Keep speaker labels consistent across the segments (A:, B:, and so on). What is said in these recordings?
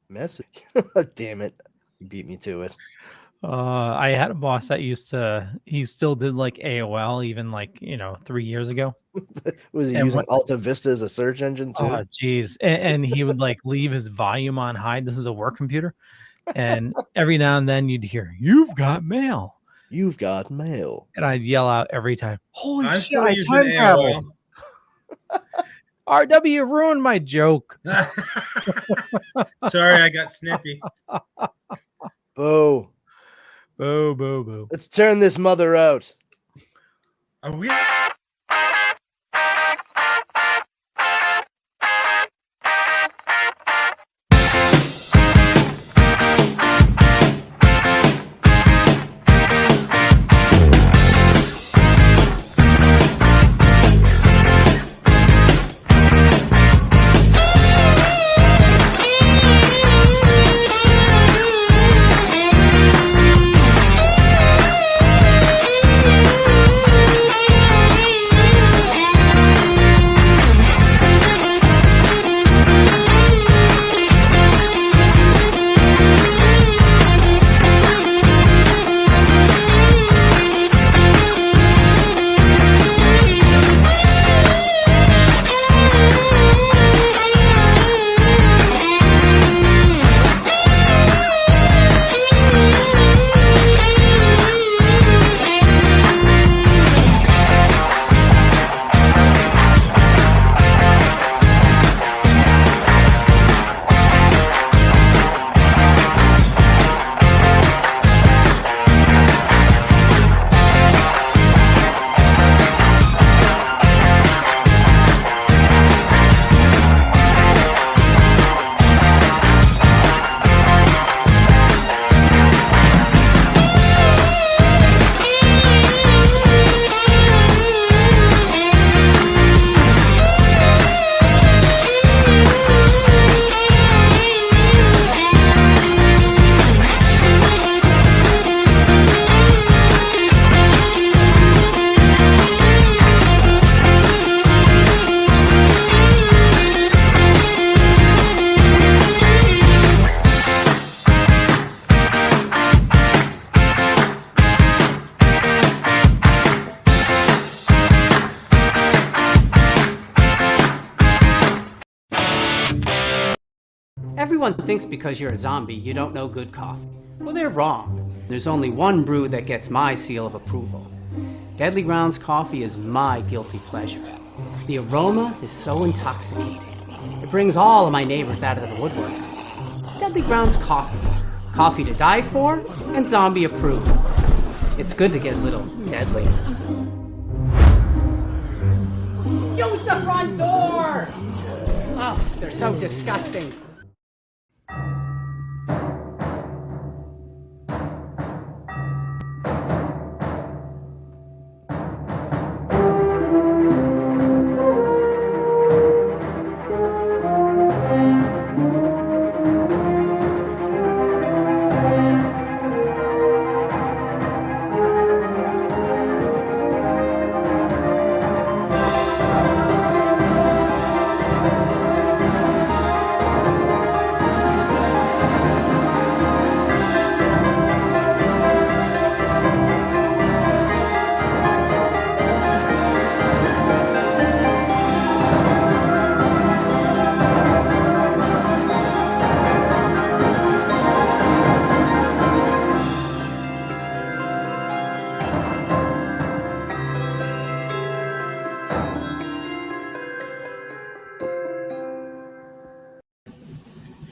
A: Message. Damn it. You beat me to it.
B: I had a boss that he still did like AOL even 3 years ago.
A: Was he
B: And
A: using
B: what
A: Alta Vista as a search engine too?
B: Oh geez. And he would like leave his volume on high. This is a work computer. And every now and then you'd hear, "You've got mail."
A: You've got mail.
B: And I'd yell out every time, "Holy
C: I'm
B: shit,
C: still
B: I
C: using
B: time traveled."
C: AOL.
B: RW ruined my joke.
C: Sorry, I got snippy.
A: Boo.
B: Boo, boo, boo.
A: Let's turn this mother out.
C: Are we?
D: Everyone thinks because you're a zombie, you don't know good coffee. Well, they're wrong. There's only one brew that gets my seal of approval. Deadly Grounds coffee is my guilty pleasure. The aroma is so intoxicating. It brings all of my neighbors out of the woodwork. Deadly Grounds coffee. Coffee to die for, and zombie approved. It's good to get a little deadly. Use the front door! Oh, they're so disgusting.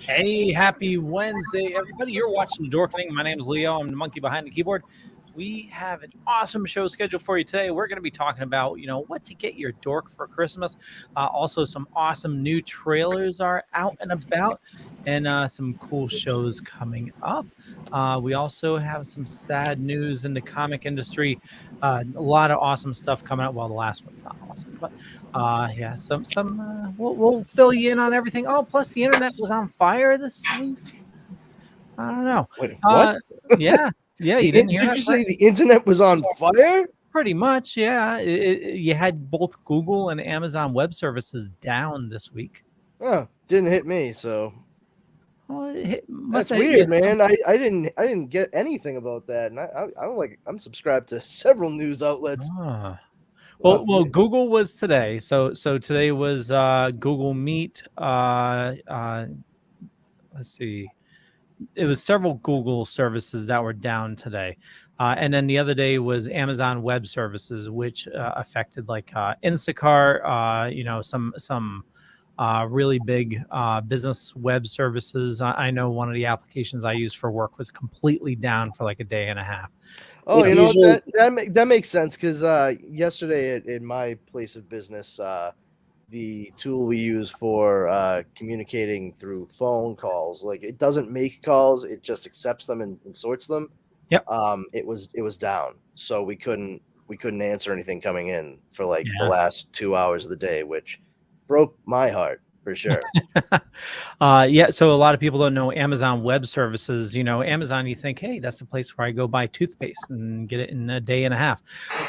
B: Hey, happy Wednesday, everybody. You're watching Dorkening. My name is Leo. I'm the monkey behind the keyboard. We have an awesome show scheduled for you today. We're going to be talking about, what to get your dork for Christmas. Also, some awesome new trailers are out and about, and some cool shows coming up. We also have some sad news in the comic industry. A lot of awesome stuff coming out. Well, the last one's not awesome, but yeah, we'll fill you in on everything. Oh, plus the internet was on fire this week. I don't know.
A: Wait, what?
B: Yeah, you didn't hear that?
A: Did you say the internet was on fire?
B: Pretty much, yeah. You had both Google and Amazon Web Services down this week.
A: Oh, didn't hit me, so.
B: Well,
A: That's weird, man. I didn't get anything about that, and I'm subscribed to several news outlets.
B: Well,
A: Oh,
B: Google was today. So today was Google Meet. Let's see. It was several Google services that were down today. And then the other day was Amazon Web Services, which affected like Instacart, some really big business web services. I know one of the applications I use for work was completely down for like a day and a half.
A: Oh,
E: It
A: you know
E: usually-
A: that makes sense because yesterday in my place of business, the tool we use for communicating through phone calls, like it doesn't make calls, it just accepts them and sorts them.
B: Yep.
A: It was down, so we couldn't answer anything coming in for like the
B: Yeah.
A: last 2 hours of the day, which broke my heart for sure.
B: Yeah, so a lot of people don't know Amazon Web Services. Amazon, you think, hey, that's the place where I go buy toothpaste and get it in a day and a half.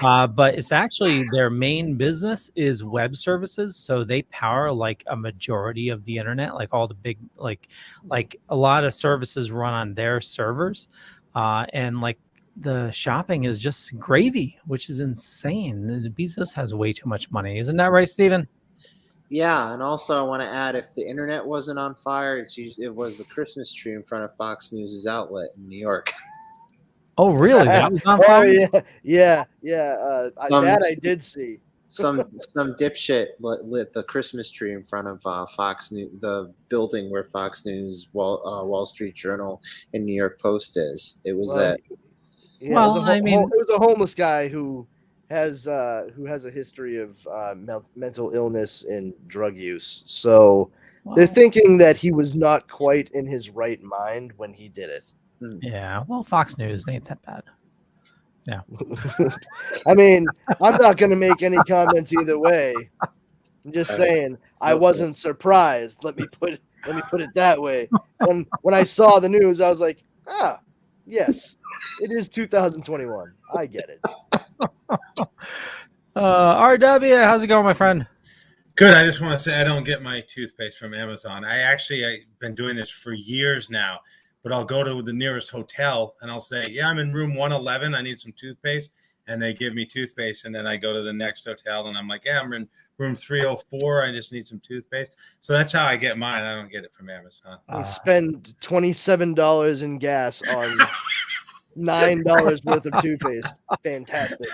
B: But it's actually their main business is web services. So they power like a majority of the internet, like all the big, like a lot of services run on their servers. And like the shopping is just gravy, which is insane. Bezos has way too much money. Isn't that right, Steven?
E: Yeah, and also I want to add, if the internet wasn't on fire, it was the Christmas tree in front of Fox News' outlet in New York.
B: Oh, really? That was on
A: Oh
B: fire?
A: yeah. That I did see.
E: Some dipshit lit the Christmas tree in front of Fox News, the building where Fox News, Wall Street Journal, and New York Post is. It was
A: Well,
E: that.
A: Yeah,
B: Well,
A: it was
B: I mean-
A: it was a homeless guy who has a history of mental illness and drug use. So they're
B: Well,
A: thinking that he was not quite in his right mind when he did it.
B: yeah. Well, Fox News ain't that bad.
A: I mean, I'm not going to make any comments either way. I'm just saying I wasn't surprised. Let me put it that way. When I saw the news, I was like, yes, it is 2021. I get it.
B: RW, how's it going, my friend?
C: Good. I just want to say I don't get my toothpaste from Amazon. I've been doing this for years now, but I'll go to the nearest hotel and I'll say, yeah, I'm in room 111. I need some toothpaste. And they give me toothpaste. And then I go to the next hotel and I'm like, yeah, I'm in room 304. I just need some toothpaste. So that's how I get mine. I don't get it from Amazon.
A: We spend $27 in gas on $9 worth of toothpaste. Fantastic.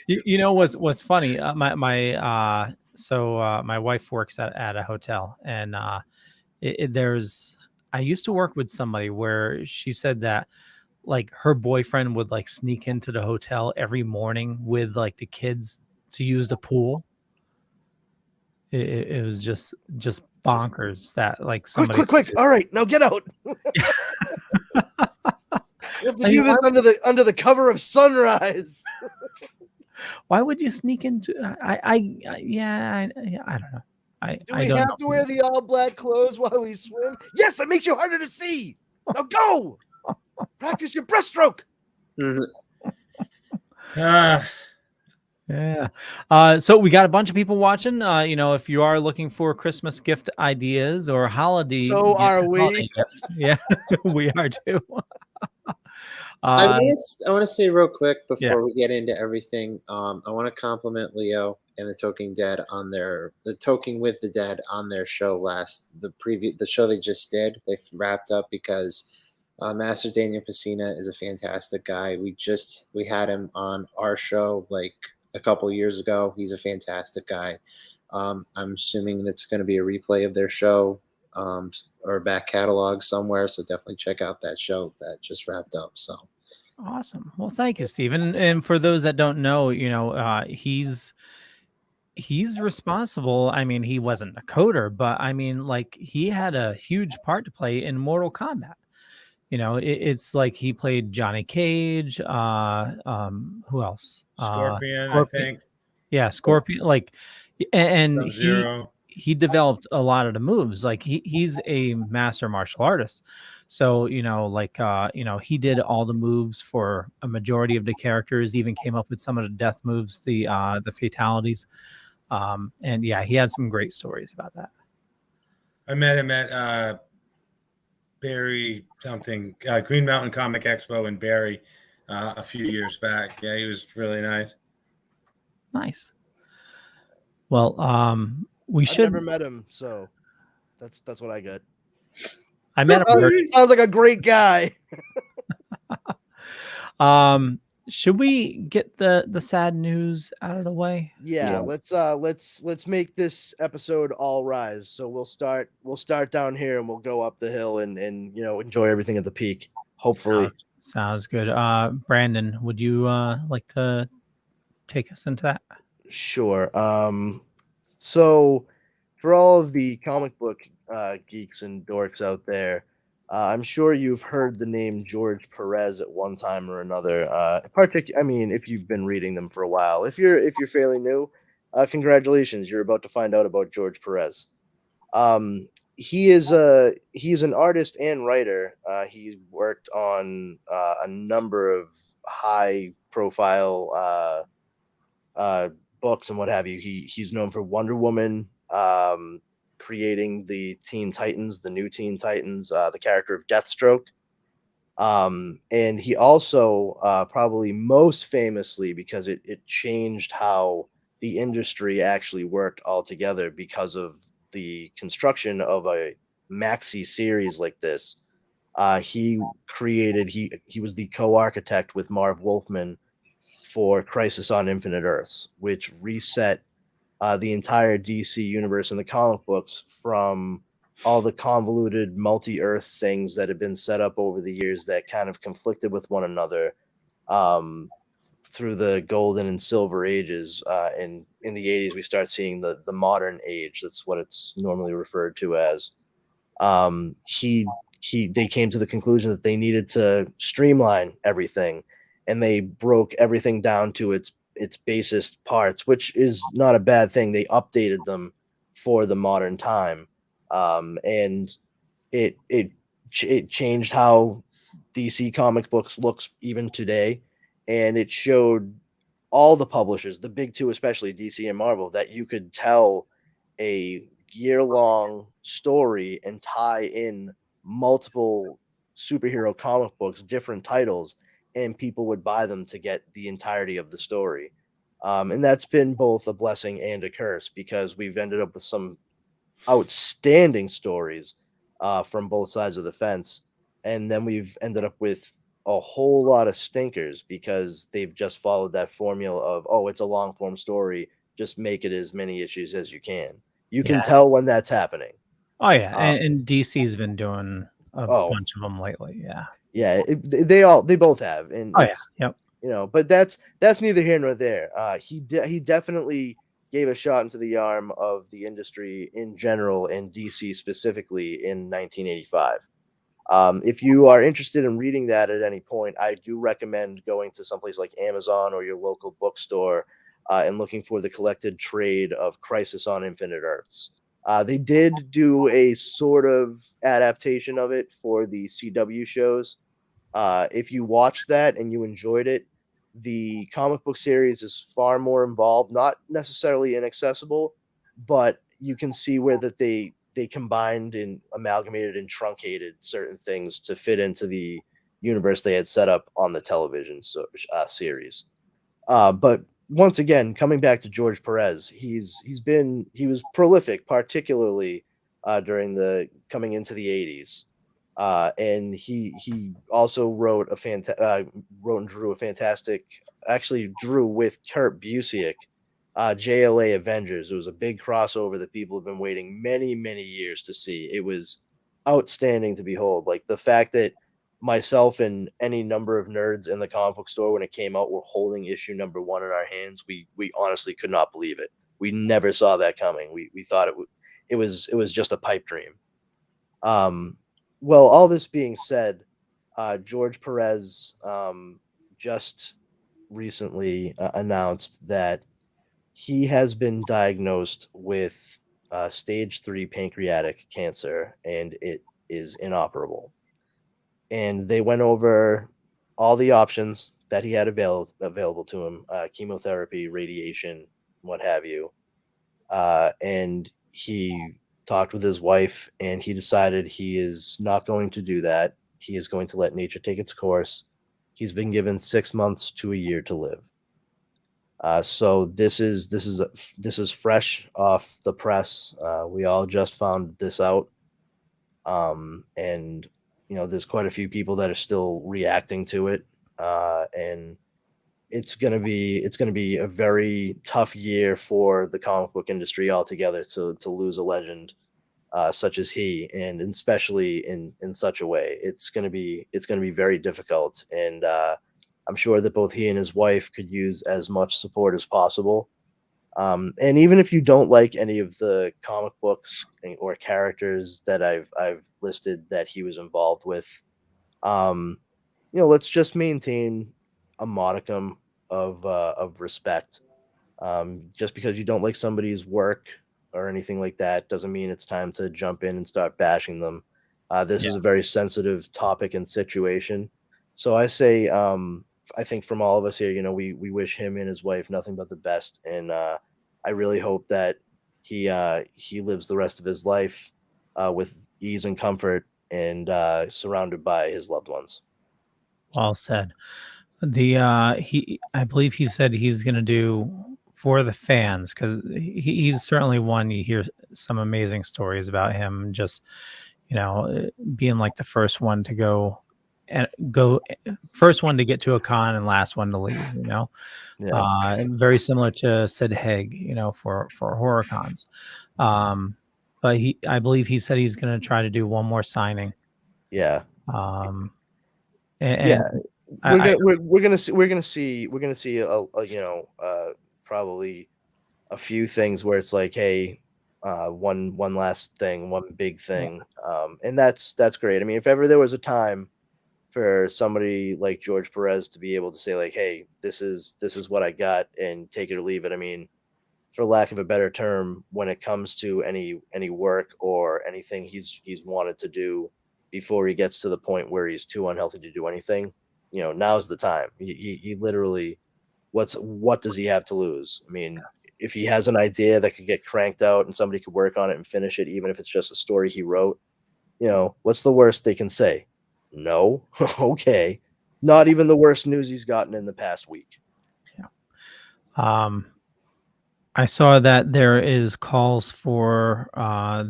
B: You know what's funny? My wife works at a hotel, and I used to work with somebody where she said that like her boyfriend would like sneak into the hotel every morning with like the kids to use the pool. It was just bonkers that like somebody
A: Quick. All right, now get out. We have to do this under the cover of sunrise.
B: Why would you sneak into? I don't know.
A: Do we have to wear the all black clothes while we swim? Yes, it makes you harder to see. Now go. Practice your breaststroke.
B: Yeah. So we got a bunch of people watching. If you are looking for Christmas gift ideas or holiday,
A: So are we.
B: Yeah, we are too.
E: I want to say real quick before
B: Yeah.
E: we get into everything. I want to compliment Leo and the Toking Dead on the Toking with the Dead on their show the show they just did. They wrapped up because Master Daniel Pacina is a fantastic guy. We had him on our show like a couple years ago. He's a fantastic guy. I'm assuming that's going to be a replay of their show or back catalog somewhere. So definitely check out that show that just wrapped up. So
B: Awesome. Well, thank you, Stephen. And for those that don't know, he's responsible. I mean, he wasn't a coder, but I mean, like he had a huge part to play in Mortal Kombat. It's like he played Johnny Cage. Who else?
C: Scorpion, I think.
B: Yeah, Scorpion. Like, and
C: Sub-Zero.
B: he developed a lot of the moves. Like he's a master martial artist. So, he did all the moves for a majority of the characters, even came up with some of the death moves, the fatalities. And yeah, he had some great stories about that.
C: I met him at Barry something, Green Mountain Comic Expo in Barry a few years back. Yeah, he was really nice.
B: Nice. Well, we
A: I've
B: should.
A: never met him, so that's what I got.
B: I met him.
A: Sounds like a great guy.
B: Should we get the sad news out of the way?
A: Yeah, let's make this episode all rise. So we'll start down here and we'll go up the hill and enjoy everything at the peak. Hopefully.
B: Sounds good. Brandon, would you like to take us into that?
A: Sure. So for all of the comic book geeks and dorks out there, I'm sure you've heard the name George Perez at one time or another. I mean, if you've been reading them for a while, if you're fairly new, congratulations, you're about to find out about George Perez. He's an artist and writer. He's worked on a number of high profile books and what have you. He's known for Wonder Woman, creating the Teen Titans, the new Teen Titans, the character of Deathstroke. And he also probably most famously, because it changed how the industry actually worked altogether because of the construction of a maxi series like this. He was the co-architect with Marv Wolfman for Crisis on Infinite Earths, which reset the entire DC universe in the comic books from all the convoluted multi-Earth things that have been set up over the years that kind of conflicted with one another through the golden and silver ages. And in the 80s, we start seeing the modern age. That's what it's normally referred to as. They came to the conclusion that they needed to streamline everything, and they broke everything down to its basest parts, which is not a bad thing. They updated them for the modern time, and it changed how DC comic books looks even today, and it showed all the publishers, the big two especially, DC and Marvel, that you could tell a year-long story and tie in multiple superhero comic books, different titles, and people would buy them to get the entirety of the story. And that's been both a blessing and a curse, because we've ended up with some outstanding stories from both sides of the fence. And then we've ended up with a whole lot of stinkers because they've just followed that formula of, oh, it's a long form story. Just make it as many issues as you can. You can tell when that's happening.
B: Oh, yeah. And DC's been doing a bunch of them lately. Yeah.
A: Yeah, they both have, and but that's neither here nor there. He definitely gave a shot into the arm of the industry in general and DC specifically in 1985. If you are interested in reading that at any point, I do recommend going to someplace like Amazon or your local bookstore and looking for the collected trade of Crisis on Infinite Earths. They did do a sort of adaptation of it for the CW shows. If you watched that and you enjoyed it, the comic book series is far more involved, not necessarily inaccessible, but you can see where that they combined and amalgamated and truncated certain things to fit into the universe they had set up on the television series. But once again, coming back to George Perez, he was prolific, particularly during the coming into the 80s. And he also wrote and drew a fantastic, actually drew with Kurt Busiek, JLA Avengers. It was a big crossover that people have been waiting many, many years to see. It was outstanding to behold. Like the fact that myself and any number of nerds in the comic book store when it came out were holding issue number 1 in our hands. We honestly could not believe it. We never saw that coming. We thought it was just a pipe dream. Well, all this being said, George Perez just recently announced that he has been diagnosed with stage 3 pancreatic cancer, and it is inoperable. And they went over all the options that he had available to him, chemotherapy, radiation, what have you. And he talked with his wife, and he decided he is not going to do that. He is going to let nature take its course. He's been given 6 months to a year to live. So this is fresh off the press. We all just found this out, and there's quite a few people that are still reacting to it, and it's gonna be a very tough year for the comic book industry altogether to lose a legend such as he, and especially in such a way. It's gonna be very difficult, and I'm sure that both he and his wife could use as much support as possible. And even if you don't like any of the comic books or characters that I've listed that he was involved with, let's just maintain a modicum of respect. Just because you don't like somebody's work or anything like that doesn't mean it's time to jump in and start bashing them. This is a very sensitive topic and situation. So I say, I think from all of us here, we wish him and his wife nothing but the best, and I really hope that he lives the rest of his life with ease and comfort, and surrounded by his loved ones.
B: Well said. I believe he said he's going to do for the fans, because he's certainly one. You hear some amazing stories about him, just being like the first one to go first one to get to a con and last one to leave. And very similar to Sid Haig, for horror cons. But I believe he said he's going to try to do one more signing.
A: Yeah.
B: And
A: we're gonna see probably a few things where it's like, hey, one last thing, one big thing, and that's great. I mean, if ever there was a time for somebody like George Perez to be able to say, like, hey, this is what I got, and take it or leave it. I mean, for lack of a better term, when it comes to any work or anything he's wanted to do before he gets to the point where he's too unhealthy to do anything, now's the time. He literally, what does he have to lose? I mean, if he has an idea that could get cranked out and somebody could work on it and finish it, even if it's just a story he wrote, what's the worst they can say? No. Okay. Not even the worst news he's gotten in the past week.
B: Yeah. I saw that there is calls for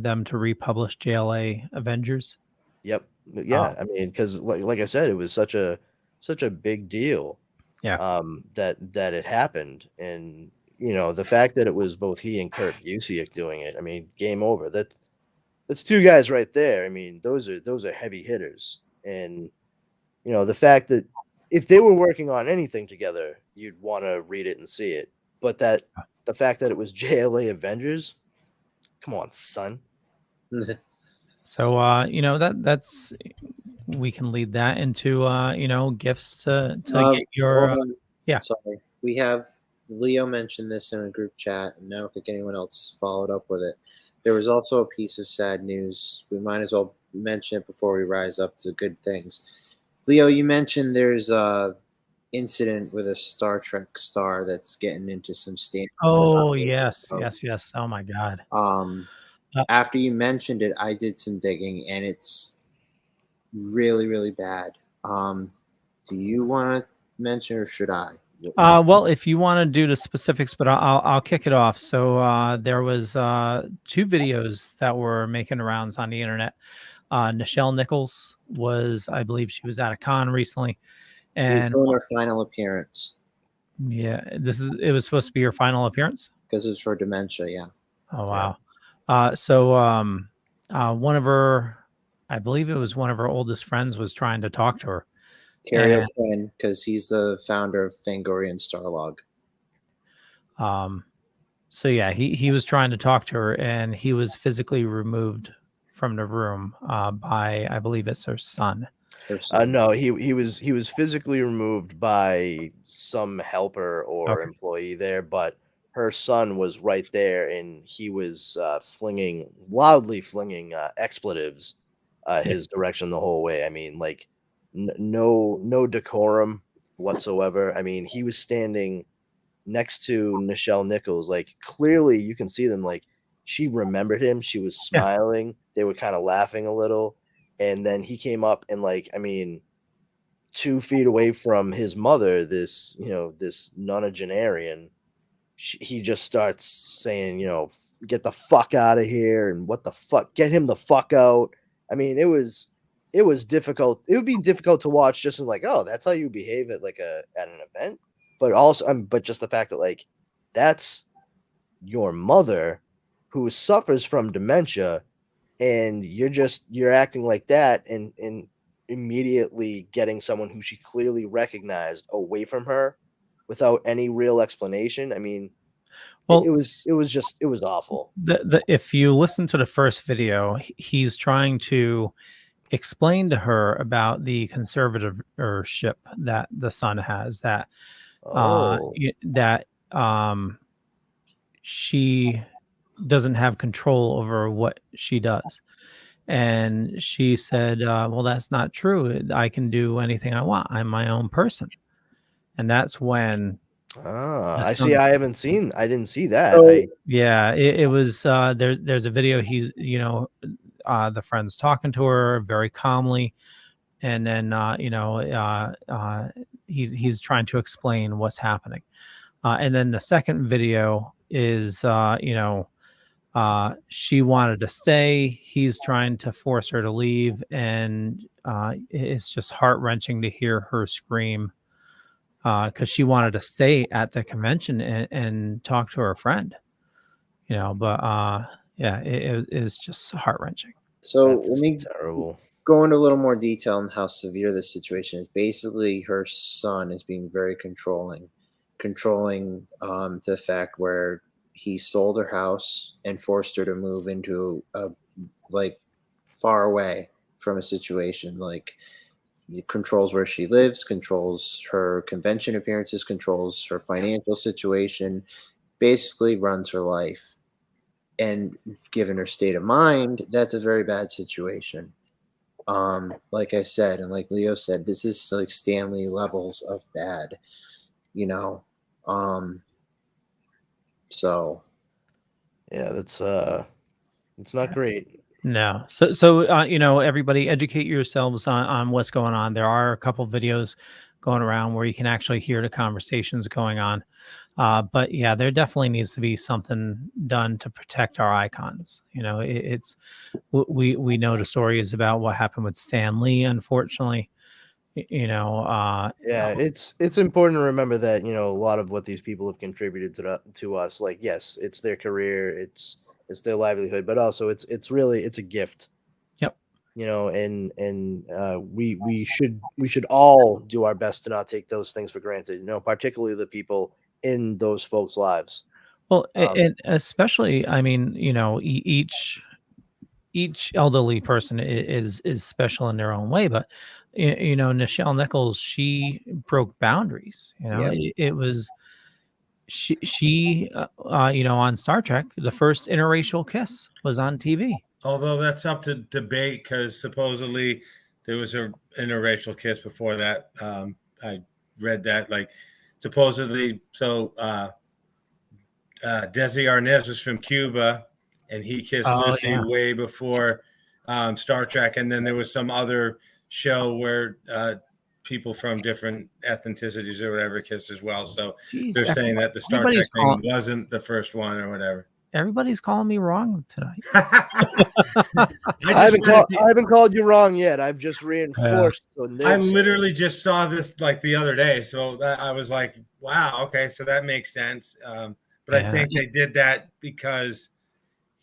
B: them to republish JLA Avengers.
A: Yep. Yeah. I mean, because like I said, it was such a big deal.
B: Yeah.
A: That it happened, and the fact that it was both he and Kurt Busiek doing it. I mean, game over. That's two guys right there. I mean, those are heavy hitters, and the fact that if they were working on anything together, you'd want to read it and see it. But the fact that it was JLA Avengers, come on, son.
B: So that's we can lead that into gifts to get your
E: Sorry, we have Leo mentioned this in a group chat, and I don't think anyone else followed up with it. There was also a piece of sad news. We might as well mention it before we rise up to good things. Leo, you mentioned there's a incident with a Star Trek star that's getting into some stand.
B: Oh yes. Oh my God.
E: After you mentioned it, I did some digging, and it's really, really bad. Do you want to mention, or should I?
B: Well, if you want to do the specifics, but I'll kick it off. So there was 2 videos that were making rounds on the internet. Nichelle Nichols was, I believe, she was at a con recently, and
E: doing her final appearance.
B: Yeah, it was supposed to be her final appearance
E: because it was for dementia. Yeah.
B: Oh wow. So one of her, I believe it was one of her oldest friends, was trying to talk to her.
E: Carrie O'Quinn, because he's the founder of Fangoria and Starlog.
B: So yeah, he was trying to talk to her, and he was physically removed from the room by, I believe it's her son.
A: No, he was physically removed by some helper or employee there, but her son was right there, and he was loudly flinging expletives his direction the whole way. I mean, like no decorum whatsoever. I mean, he was standing next to Nichelle Nichols. Like, clearly you can see them. Like, she remembered him. She was smiling. They were kind of laughing a little. And then he came up and 2 feet away from his mother, this nonagenarian, he just starts saying, get the fuck out of here and what the fuck, get him the fuck out. I mean, it was difficult. It would be difficult to watch just as oh, that's how you behave at at an event. But also, but just the fact that that's your mother who suffers from dementia, and you're acting like that and immediately getting someone who she clearly recognized away from her without any real explanation. I mean,
B: Well,
A: it was awful.
B: If you listen to the first video, he's trying to explain to her about the conservatorship that the son has, that she doesn't have control over what she does. And she said, well, that's not true. I can do anything I want. I'm my own person. And that's when
A: I see. I didn't see that.
E: So-
B: it was there's a video. He's the friend's talking to her very calmly, and then he's trying to explain what's happening, and then the second video is she wanted to stay. He's trying to force her to leave, and it's just heart-wrenching to hear her scream because she wanted to stay at the convention and talk to her friend, but it was just heart-wrenching.
E: So
A: That's
E: let me
A: terrible.
E: go into a little more detail on how severe this situation is. Basically, her son is being very controlling to the fact where he sold her house and forced her to move into a far away from a situation. He controls where she lives, controls her convention appearances, controls her financial situation, basically runs her life. And given her state of mind, that's a very bad situation. Like I said, and like Leo said, this is Stanley levels of bad, so
A: Yeah, that's it's not great.
B: No. So everybody educate yourselves on what's going on. There are a couple videos going around where you can actually hear the conversations going on. But yeah, there definitely needs to be something done to protect our icons. We know the story is about what happened with Stan Lee, unfortunately.
A: Yeah, it's important to remember that a lot of what these people have contributed to us, yes, it's their career, it's their livelihood, but also it's a gift.
B: Yep.
A: And we should all do our best to not take those things for granted. Particularly the people in those folks' lives.
B: Well, and especially, I mean, each elderly person is special in their own way, but Nichelle Nichols, she broke boundaries. It was she on Star Trek, the first interracial kiss was on TV.
C: Although that's up to debate, because supposedly there was an interracial kiss before that. I read that, supposedly. So Desi Arnaz was from Cuba, and he kissed Lucy way before Star Trek. And then there was some other show where people from different ethnicities or whatever kissed as well. So they're saying that the Star Trek thing wasn't the first one or whatever.
B: Everybody's calling me wrong tonight.
A: I haven't called you wrong yet. I've just reinforced.
C: I literally just saw this the other day, so I was like, "Wow, okay, so that makes sense." But I think they did that because,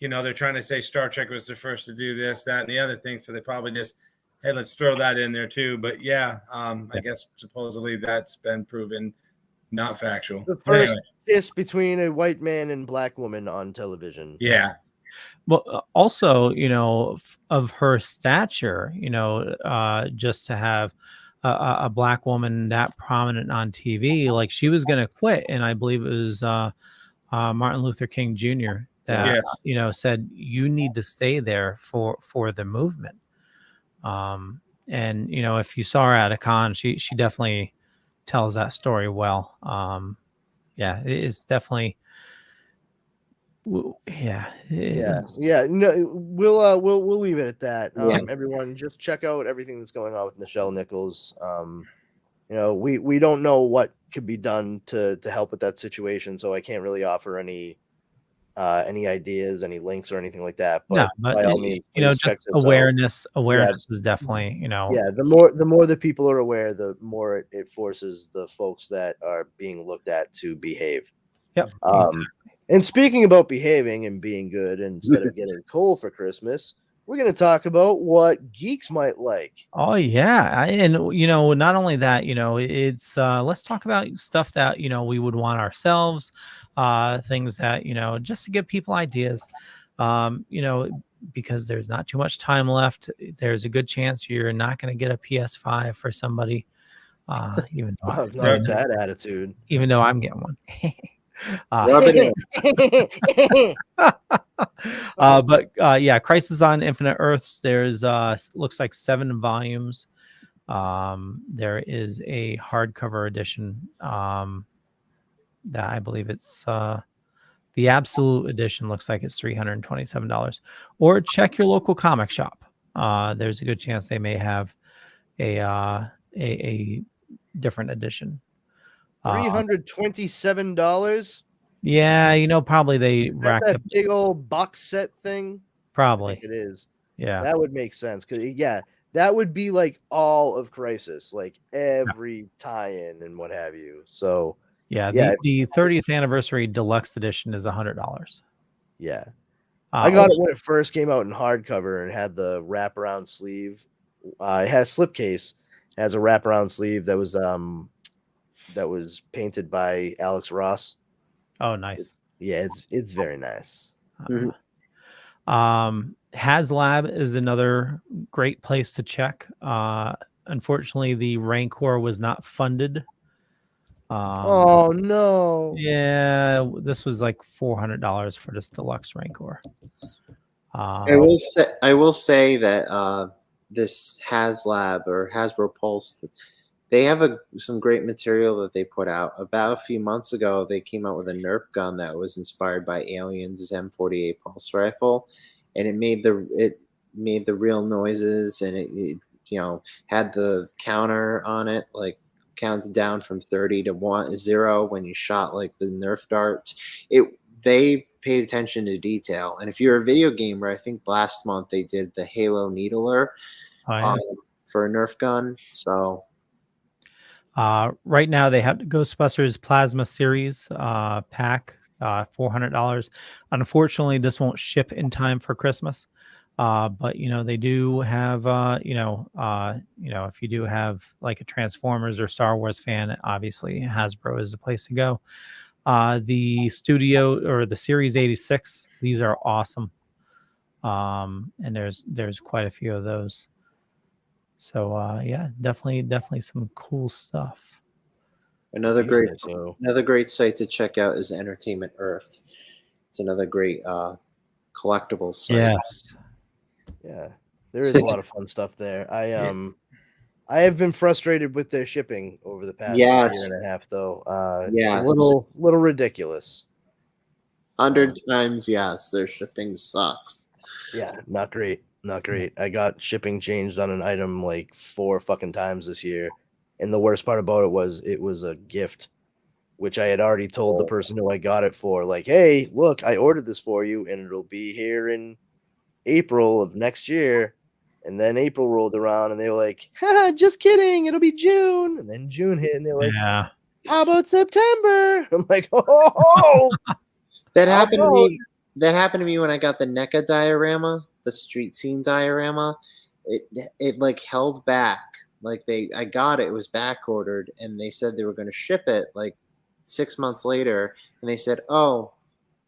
C: they're trying to say Star Trek was the first to do this, that, and the other thing. So they probably just, hey, let's throw that in there too. But I guess supposedly that's been proven not factual.
A: The first kiss between a white man and black woman on television.
C: Yeah.
B: Well, also, of her stature, just to have a black woman that prominent on TV, she was going to quit. And I believe it was Martin Luther King Jr. that, said, you need to stay there for the movement. And, if you saw her at a con, she definitely tells that story well. It's definitely Yeah.
A: Yeah. No, we'll leave it at that.
E: Yeah.
A: Everyone, just check out everything that's going on with Nichelle Nichols. We don't know what could be done to help with that situation, so I can't really offer any ideas, any links or anything like that.
B: No,
A: But
B: but
A: by all means, please check
B: just
A: this out.
B: awareness is definitely,
A: Yeah, the more the people are aware, the more it forces the folks that are being looked at to behave.
B: Yep.
A: And speaking about behaving and being good, instead of getting coal for Christmas, we're going to talk about what geeks might like.
B: Oh yeah, and not only that, it's let's talk about stuff that we would want ourselves, things that just to give people ideas, because there's not too much time left. There's a good chance you're not going to get a PS5 for somebody, even though
A: Not with that attitude.
B: even though I'm getting one.
E: Rub it in.
B: But yeah, Crisis on Infinite Earths. There's looks like 7 volumes. There is a hardcover edition that I believe it's the absolute edition. Looks like it's $327. Or check your local comic shop. There's a good chance they may have a different edition.
A: $327.
B: Yeah, probably they racked
A: that
B: up
A: big old box set thing.
B: probably.
A: It is.
B: Yeah,
A: that would make sense because that would be like all of Crisis, like every tie-in and what have you. So
B: the 30th anniversary deluxe edition is $100.
A: Yeah, I got it when it first came out in hardcover and had the wraparound sleeve. It had a slipcase. It has a wraparound sleeve that was painted by Alex Ross.
B: Oh, nice.
A: It's very nice.
B: HasLab is another great place to check. Unfortunately, the Rancor was not funded.
A: Oh no!
B: Yeah, this was like $400 for this deluxe Rancor.
E: I will say that this HasLab or Hasbro Pulse, they have some great material that they put out. About a few months ago, they came out with a Nerf gun that was inspired by Aliens' M48 pulse rifle, and it made the real noises, and it had the counter on it, like counted down from 30 to 0 when you shot like the Nerf darts. They paid attention to detail, and if you're a video gamer, I think last month they did the Halo Needler for a Nerf gun. So.
B: Right now they have the Ghostbusters Plasma Series pack, $400. Unfortunately, this won't ship in time for Christmas. But they do have if you do have like a Transformers or Star Wars fan, obviously Hasbro is the place to go. The Studio or the Series 86, these are awesome. And there's quite a few of those. So definitely some cool stuff.
E: Another great site to check out is Entertainment Earth. It's another great collectibles site.
B: Yes.
A: Yeah, there is a lot of fun stuff there. I have been frustrated with their shipping over the past year and a half, though. It's a little ridiculous.
E: 100 times, yes. Their shipping sucks.
A: Yeah, not great. Not great. I got shipping changed on an item like 4 fucking times this year. And the worst part about it was a gift, which I had already told the person who I got it for, like, hey, look, I ordered this for you and it'll be here in April of next year. And then April rolled around and they were like, haha, just kidding, it'll be June. And then June hit and they're like, how about September? I'm like, oh.
E: That happened to me. That happened to me when I got the NECA diorama, the street scene diorama. It like held back. Like I got it. It was back ordered, and they said they were going to ship it like 6 months later, and they said, "Oh,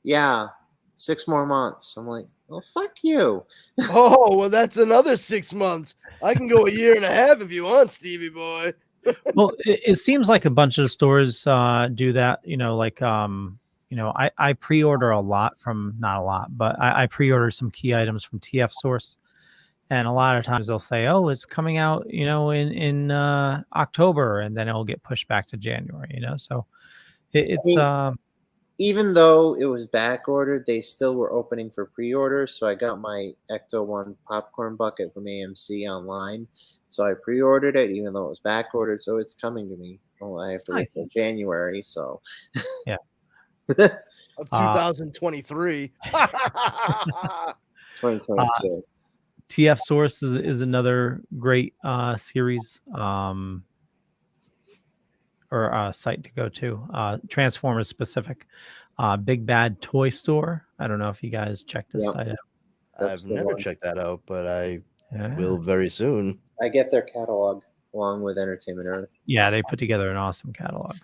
E: yeah, 6 more months." I'm like, "Well, fuck you."
A: Oh, well, that's another 6 months. I can go a year and a half if you want, Stevie boy.
B: Well, it seems like a bunch of stores do that. I pre-order a lot from, not a lot, but I pre-order some key items from TF Source. And a lot of times they'll say, oh, it's coming out, in October, and then it'll get pushed back to January, so it's
E: even though it was back ordered, they still were opening for pre-orders. So I got my Ecto One popcorn bucket from AMC online. So I pre-ordered it, even though it was back ordered. So it's coming to me. Well, I have to wait
B: Nice.
E: till January. So
B: Yeah.
A: Of 2023.
E: 2022.
B: TF Source is another great series or site to go to. Transformers specific. Big Bad Toy Store. I don't know if you guys checked this
E: Yep.
B: site out.
E: That's
A: I've
E: the
A: never
E: one.
A: checked that out, but I
B: Yeah.
A: will very soon.
E: I get their catalog along with Entertainment Earth.
B: Yeah, they put together an awesome catalog.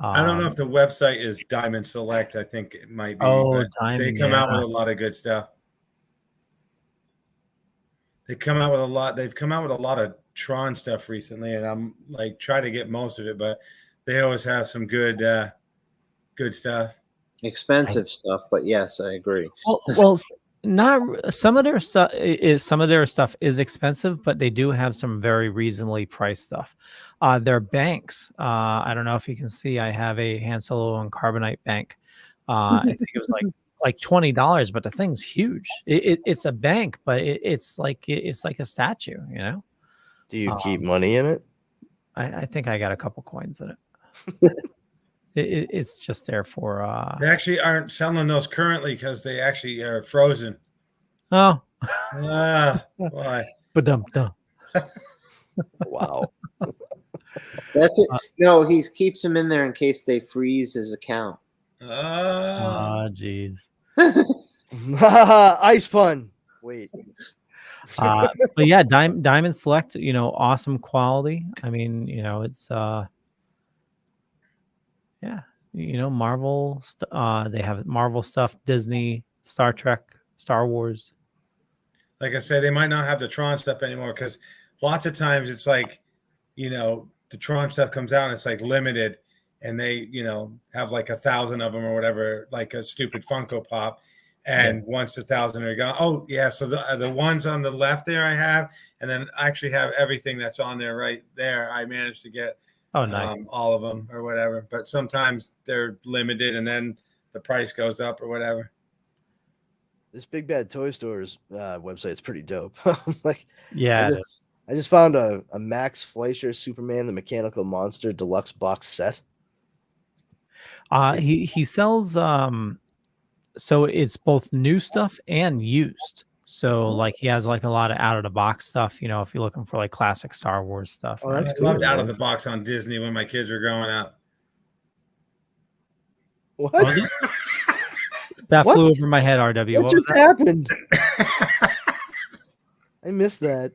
C: I don't know if the website is Diamond Select. I think it might be.
B: Oh,
C: but
B: Diamond,
C: they come out
B: yeah.
C: with a lot of good stuff. They've come out with a lot of Tron stuff recently, and I'm like trying to get most of it, but they always have some good stuff.
E: Expensive stuff, but yes, I agree.
B: Well, not some of their stuff is expensive, but they do have some very reasonably priced stuff. Their banks, I don't know if you can see, I have a Han Solo and Carbonite bank. I think it was like $20, but the thing's huge. It's a bank, but it's like a statue, you know.
A: Do you keep money in it?
B: I think I got a couple coins in it. It's just there for
C: They actually aren't selling those currently because they actually are frozen.
B: oh,
C: Why?
B: but dumb.
A: Wow.
E: That's it. No, he keeps them in there in case they freeze his account.
B: Oh, jeez.
A: Ice pun. Wait.
B: But yeah, Diamond Select, you know, awesome quality. I mean, you know, it's yeah, you know, Marvel. They have Marvel stuff, Disney, Star Trek, Star Wars.
C: Like I say, they might not have the Tron stuff anymore because lots of times it's like, you know, the Tron stuff comes out and it's like limited, and they, you know, have like 1,000 of them or whatever, like a stupid Funko Pop. And once 1,000 are gone, oh yeah. So the ones on the left there I have, and then I actually have everything that's on there right there. I managed to get
B: Nice.
C: all of them or whatever. But sometimes they're limited, and then the price goes up or whatever.
A: This Big Bad Toy Store's website's pretty dope. Like,
B: Yeah, it is.
A: I just found a Max Fleischer Superman the Mechanical Monster deluxe box set.
B: He sells so it's both new stuff and used. So like he has like a lot of out of the box stuff, you know, if you're looking for like classic Star Wars stuff.
A: Oh, that's
C: I
A: cool,
C: loved Out of
A: man.
C: the Box on Disney when my kids were growing up.
A: What?
B: Was it? That
A: What?
B: flew over my head, RW.
A: What
B: What was
A: just
B: that?
A: happened? I missed that.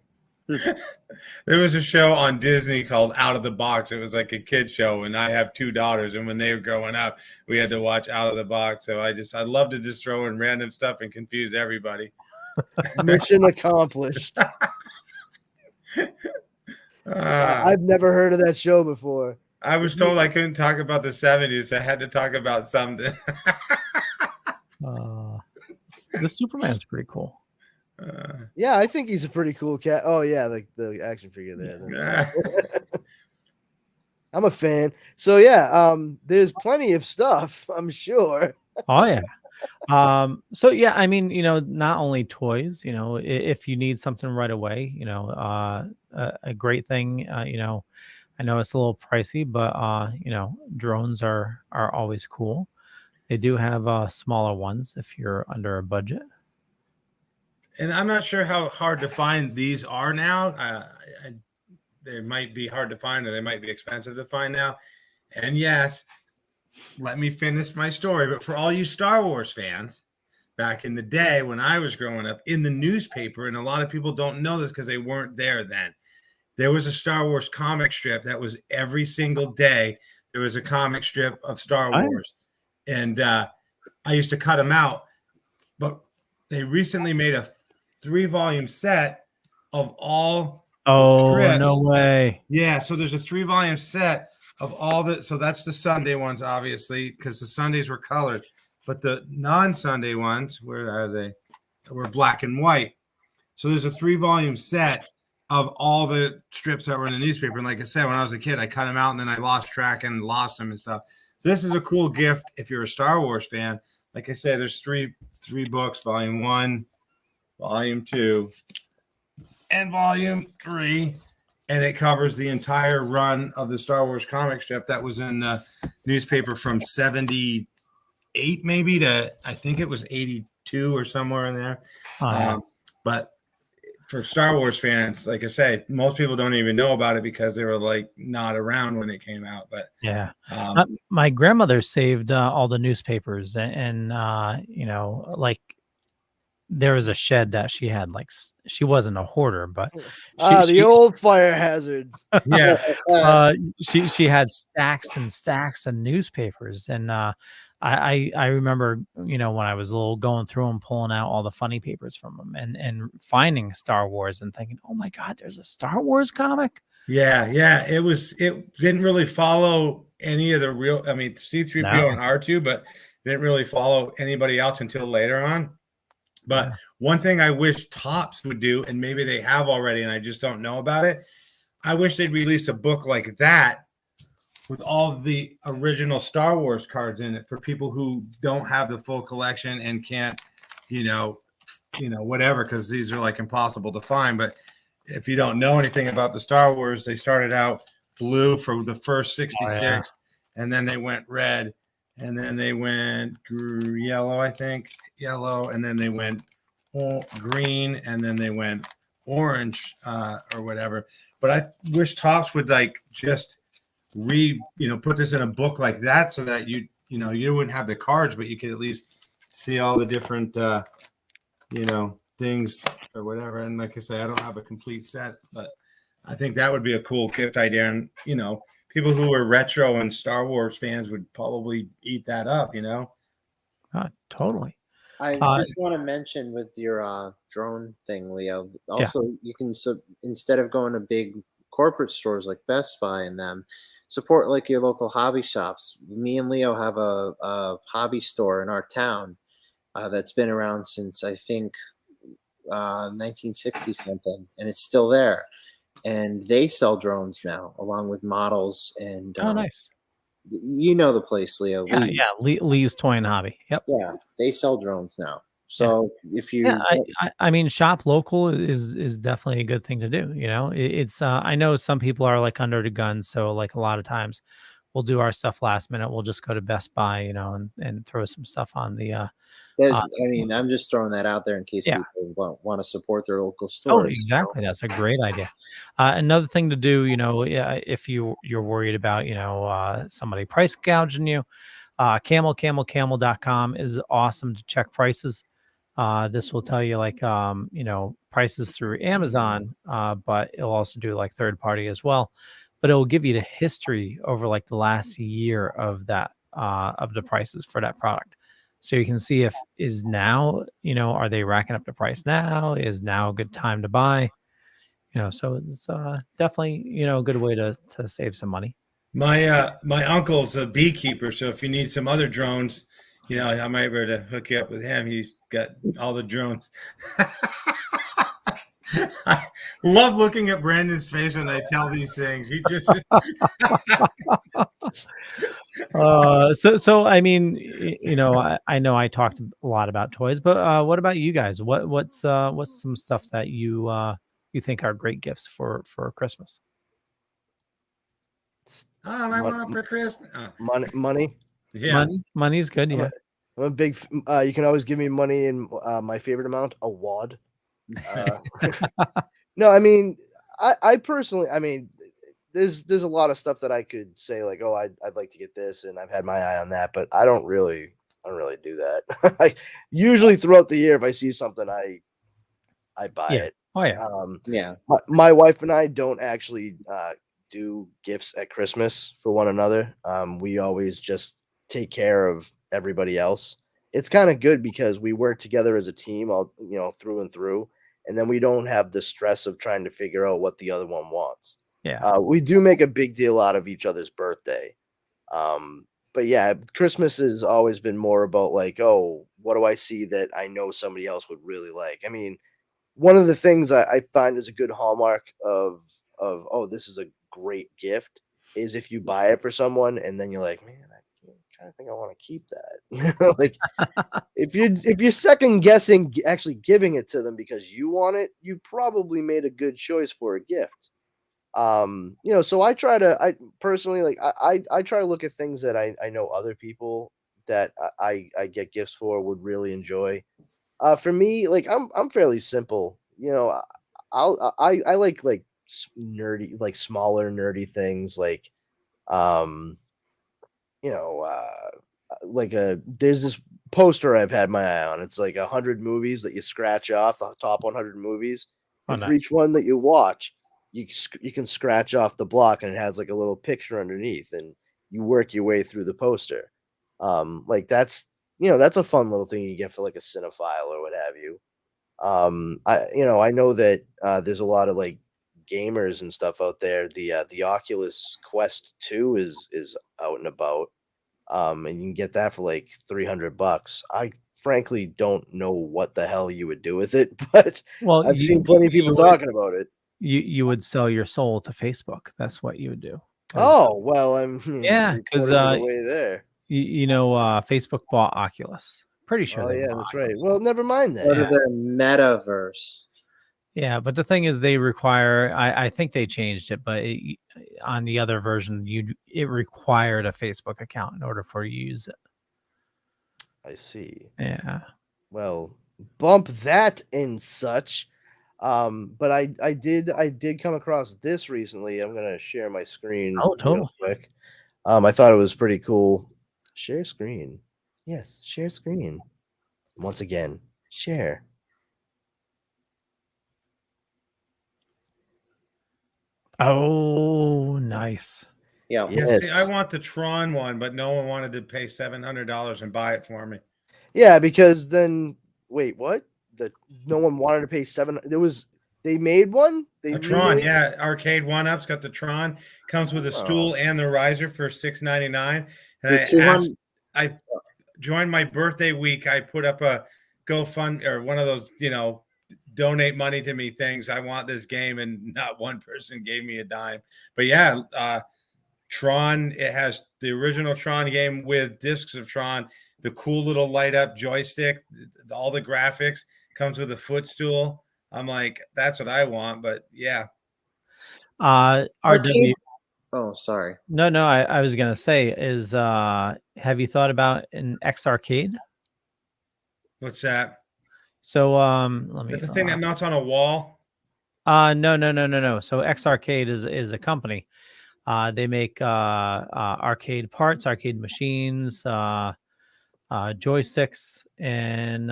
C: There was a show on Disney called Out of the Box. It was like a kid show, and I have 2 daughters, and when they were growing up, we had to watch Out of the Box. So I love to just throw in random stuff and confuse everybody.
A: Mission accomplished. I've never heard of that show before.
C: I was told I couldn't talk about the 70s. So I had to talk about something.
B: The Superman's pretty cool.
A: Yeah, I think he's a pretty cool cat. Oh yeah, like the action figure there. I'm a fan. So yeah, there's plenty of stuff, I'm sure.
B: Oh yeah. So yeah, I mean, you know, not only toys, you know, if you need something right away, you know, a great thing, you know, I know it's a little pricey, but you know, drones are always cool. They do have smaller ones if you're under a budget.
C: And I'm not sure how hard to find these are now. They might be hard to find, or they might be expensive to find now. And yes, let me finish my story. But for all you Star Wars fans, back in the day when I was growing up, in the newspaper, and a lot of people don't know this because they weren't there then, there was a Star Wars comic strip that was every single day. There was a comic strip of Star Wars. And I used to cut them out. But they recently made a 3-volume set of all strips.
B: No way.
C: Yeah, so there's a 3-volume set of all the, so that's the Sunday ones, obviously, because the Sundays were colored. But the non-Sunday ones, where are they? Were black and white. So there's a 3-volume set of all the strips that were in the newspaper. And like I said, when I was a kid, I cut them out and then I lost track and lost them and stuff. So this is a cool gift if you're a Star Wars fan. Like I say, there's three books: Volume 1, Volume 2, and Volume 3, and it covers the entire run of the Star Wars comic strip that was in the newspaper from 78 maybe to I think it was 82 or somewhere in there. But for Star Wars fans, like I say, most people don't even know about it because they were like not around when it came out. But
B: yeah, my grandmother saved all the newspapers, and you know, like there was a shed that she had. Like she wasn't a hoarder, but
A: the old fire hazard.
C: Yeah,
B: she had stacks and stacks of newspapers, and I remember, you know, when I was little, going through and pulling out all the funny papers from them, and finding Star Wars and thinking, oh my God, there's a Star Wars comic.
C: Yeah. It didn't really follow any of the real. I mean, C-3PO and R2, but didn't really follow anybody else until later on. But one thing I wish Topps would do, and maybe they have already, and I just don't know about it. I wish they'd release a book like that with all the original Star Wars cards in it for people who don't have the full collection and can't, you know, whatever, because these are like impossible to find. But if you don't know anything about the Star Wars, they started out blue for the first 66, and then they went red, and then they went yellow, I think, and then they went green, and then they went orange or whatever. But I wish Topps would like just put this in a book like that, so that you wouldn't have the cards, but you could at least see all the different things or whatever. And like I say, I don't have a complete set, but I think that would be a cool gift idea. And people who are retro and Star Wars fans would probably eat that up.
B: Totally.
E: I just want to mention with your drone thing, Leo. Also, you can instead of going to big corporate stores like Best Buy and them, support like your local hobby shops. Me and Leo have a hobby store in our town that's been around since I think 1960 something, and it's still there. And they sell drones now, along with models and.
B: Nice.
E: You know the place, Leo.
B: Lee's Toy and Hobby. Yep.
E: Yeah, they sell drones now. So if you,
B: I mean, shop local is definitely a good thing to do. It's I know some people are like under the gun, so like a lot of times we'll do our stuff last minute. We'll just go to Best Buy, and throw some stuff on the.
E: I mean, I'm just throwing that out there in case people want to support their local stores.
B: Oh, exactly. That's a great idea. Another thing to do, if you're worried about, somebody price gouging you, camel.com is awesome to check prices. This will tell you prices through Amazon, but it'll also do like third party as well. But it will give you the history over like the last year of that of the prices for that product. So you can see if is now, are they racking up the price now? Is now a good time to buy? So it's definitely, a good way to save some money.
C: My uncle's a beekeeper, so if you need some other drones, I might be able to hook you up with him. He's got all the drones. I love looking at Brandon's face when I tell these things. He just
B: so I mean, I know I talked a lot about toys, but what about you guys? What's some stuff that you think are great gifts for Christmas?
C: I want for Christmas.
A: Money.
C: Yeah,
B: money's good. Yeah,
A: I'm a big. You can always give me money in my favorite amount, a wad. No, I mean, I personally, I mean, there's a lot of stuff that I could say like, oh, I'd like to get this, and I've had my eye on that, but I don't really do that. I usually throughout the year, if I see something, I buy it.
B: Oh yeah.
A: My wife and I don't actually do gifts at Christmas for one another. We always just take care of everybody else. It's kind of good because we work together as a team, all through and through, and then we don't have the stress of trying to figure out what the other one wants.
B: Yeah.
A: We do make a big deal out of each other's birthday. But yeah, Christmas has always been more about like, oh, what do I see that I know somebody else would really like? I mean, one of the things I find is a good hallmark of oh, this is a great gift is if you buy it for someone and then you're like, man, kind of think I want to keep that. Like if you're second guessing actually giving it to them because you want it, you've probably made a good choice for a gift. So I personally like I try to look at things that I know other people that I get gifts for would really enjoy. For me, like I'm fairly simple. I like nerdy, like smaller nerdy things like um you know like there's this poster I've had my eye on. It's like 100 movies that you scratch off, the top 100 movies,
B: Oh,
A: and for
B: nice.
A: each one that you watch, you can scratch off the block, and it has like a little picture underneath, and you work your way through the poster. Like that's a fun little thing you get for like a cinephile or what have you. I know that there's a lot of like gamers and stuff out there. The Oculus Quest 2 is out and about. And you can get that for like $300. I frankly don't know what the hell you would do with it, but
B: Well,
A: I've seen plenty of people talking about it.
B: You would sell your soul to Facebook. That's what you would do.
A: Oh well,
B: Yeah, 'cause,
A: away there.
B: Facebook bought Oculus. Pretty sure
A: Oh
B: they
A: yeah,
B: bought
A: that's right.
B: Oculus.
A: Well, never mind that.
E: Go to the metaverse.
B: Yeah, but the thing is, they require. I think they changed it, but on the other version, it required a Facebook account in order for you to use it.
A: I see.
B: Yeah.
A: Well, bump that and such. But I did come across this recently. I'm gonna share my screen
B: Oh, totally.
A: real quick. I thought it was pretty cool. Share screen. Yes, share screen. Once again, share.
B: Oh, nice.
E: Yeah.
C: Yeah,
A: Yes.
C: see, I want the Tron one, but no one wanted to pay $700 and buy it for me.
A: Yeah, because then wait, what? No one wanted to pay they made one?
C: A Tron, yeah, arcade one-up's got the Tron, comes with a stool and the riser for $6.99. And I joined my birthday week. I put up a GoFund or one of those, donate money to me things. I want this game, and not one person gave me a dime. But yeah, Tron, it has the original Tron game with discs of Tron, the cool little light up joystick, all the graphics, comes with a footstool. I'm like, that's what I want. But yeah.
B: RW.
E: Oh, sorry.
B: No, I was gonna say is have you thought about an X Arcade?
C: What's that?
B: So let me.
C: That's the thing that mounts on a wall.
B: No. So X Arcade is a company. They make arcade parts, arcade machines, joysticks, and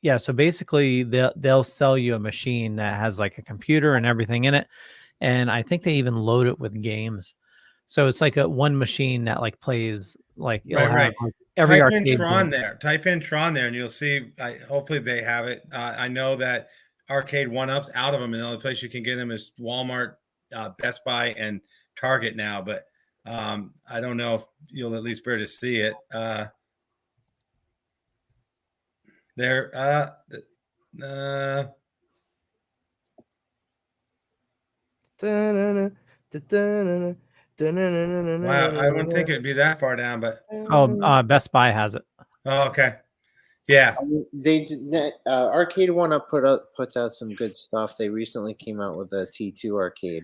B: yeah. So basically, they'll sell you a machine that has like a computer and everything in it, and I think they even load it with games. So it's like a one machine that like plays like
C: Right.
B: Like, every
C: Type in
B: arcade
C: Tron
B: game.
C: there. Type in Tron there, and you'll see. Hopefully, they have it. I know that arcade one-ups out of them, and the only place you can get them is Walmart, Best Buy, and Target now. But I don't know if you'll at least be able to see it. There. Wow, I wouldn't think it'd be that far down, but
B: Best Buy has it.
C: oh, okay, yeah.
E: Arcade One Up puts out some good stuff. They recently came out with a T2 arcade,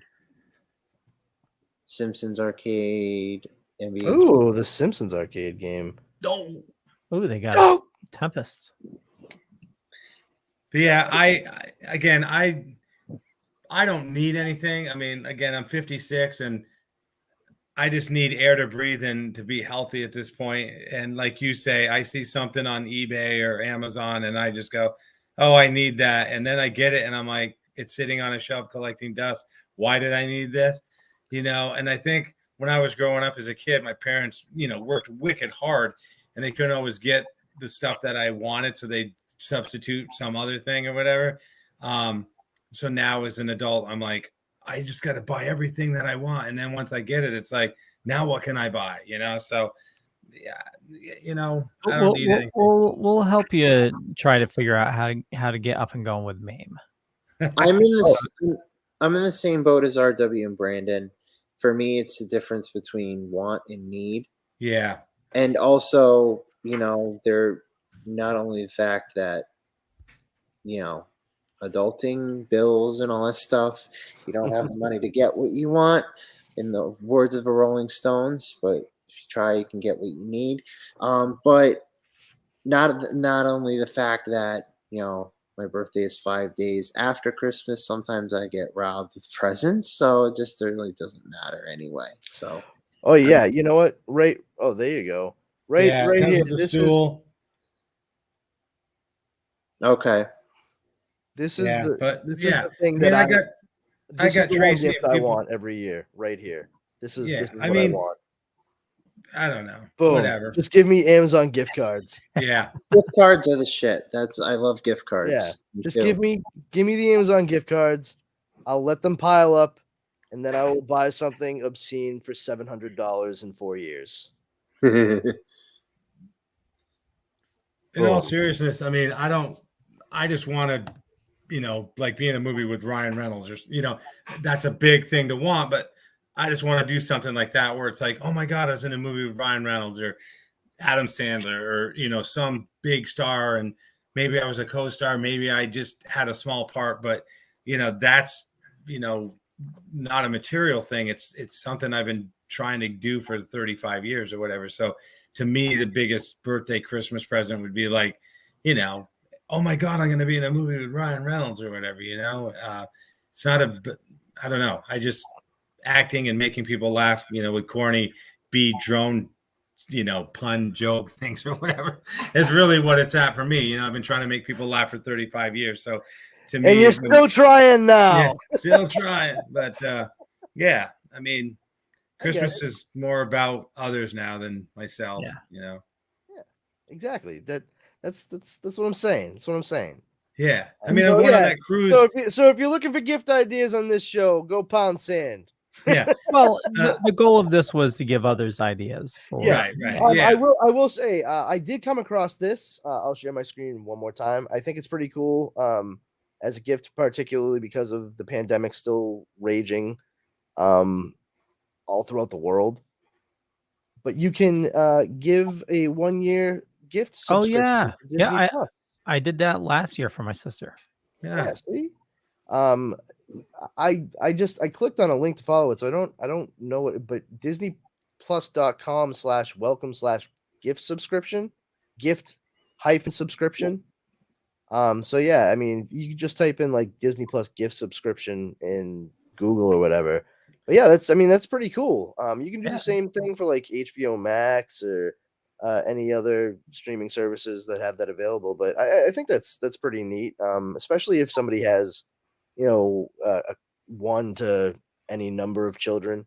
E: Simpsons arcade, NBA.
A: Ooh, the Simpsons arcade game.
C: Oh,
B: they got Tempest.
C: But yeah, I don't need anything. I mean, again, I'm 56 and I just need air to breathe and to be healthy at this point. And like you say, I see something on eBay or Amazon and I just go, oh, I need that. And then I get it and I'm like, it's sitting on a shelf collecting dust. Why did I need this? And I think when I was growing up as a kid, my parents, worked wicked hard and they couldn't always get the stuff that I wanted. So they substitute some other thing or whatever. So now as an adult, I'm like, I just got to buy everything that I want. And then once I get it, it's like, now what can I buy? So, yeah, I don't need anything.
B: We'll help you try to figure out how to get up and going with MAME.
E: I'm in the same boat as RW and Brandon. For me, it's the difference between want and need.
C: Yeah.
E: And also, they're not only the fact that, adulting bills and all that stuff, you don't have the money to get what you want, in the words of the Rolling Stones, but if you try, you can get what you need. But not only the fact that, my birthday is 5 days after Christmas, sometimes I get robbed with presents, so it just really doesn't matter anyway. So
A: Oh yeah, you know what? Right. Oh, there you go. Right,
C: Yeah, it
A: right
C: comes
A: here.
C: with the
A: This
C: stool.
E: okay.
A: is
C: Yeah,
A: the
C: but
A: this
C: yeah,
A: is the thing
C: I
A: that
C: mean, I
A: this
C: got
A: is the one
C: Tracy
A: gift
C: and
A: I
C: people.
A: want every year. Right here. This is
C: Yeah, I
A: what I
C: mean,
A: want.
C: I don't know.
A: Boom.
C: Whatever.
A: Just give me Amazon gift cards.
C: Yeah.
E: Gift cards are the shit. I love gift cards.
A: Yeah.
E: Me
A: Just
E: too.
A: give me the Amazon gift cards. I'll let them pile up, and then I will buy something obscene for $700 in 4 years.
C: In all
A: Boom.
C: seriousness, I mean, I just want to, like be in a movie with Ryan Reynolds or, that's a big thing to want, but I just want to do something like that where it's like, oh my God, I was in a movie with Ryan Reynolds or Adam Sandler or, some big star. And maybe I was a co-star. Maybe I just had a small part, but, that's, not a material thing. It's something I've been trying to do for 35 years or whatever. So to me, the biggest birthday Christmas present would be like, oh my God, I'm going to be in a movie with Ryan Reynolds or whatever, it's not I don't know. I just acting and making people laugh, with corny B drone, pun joke things or whatever is really what it's at for me. I've been trying to make people laugh for 35 years. So to me,
A: And you're still trying now.
C: yeah, still trying, but yeah, I mean,
A: I get
C: Christmas is more about others now than myself.
B: Yeah.
A: Exactly. That's what I'm saying. That's what I'm saying.
C: Yeah, I
A: And
C: mean,
A: so,
C: I'm going
A: yeah,
C: on that cruise.
A: So if you're looking for gift ideas on this show, go pound sand.
C: Yeah,
B: Well, the goal of this was to give others ideas for.
A: Yeah.
C: right. Yeah,
A: I will say I did come across this. I'll share my screen one more time. I think it's pretty cool. As a gift, particularly because of the pandemic still raging, all throughout the world. But you can give a 1-year gift
B: Oh
A: subscription
B: yeah,
A: to Disney
B: yeah.
A: Plus.
B: I did that last year for my sister.
A: Yeah, see. I clicked on a link to follow it, so I don't know it, but disneyplus.com/welcome/gift subscription, gift hyphen subscription. So yeah, I mean, you can just type in like Disney Plus gift subscription in Google or whatever. But yeah, that's pretty cool. You can do the same thing for like HBO Max or any other streaming services that have that available. But I think that's pretty neat. Especially if somebody has, one to any number of children.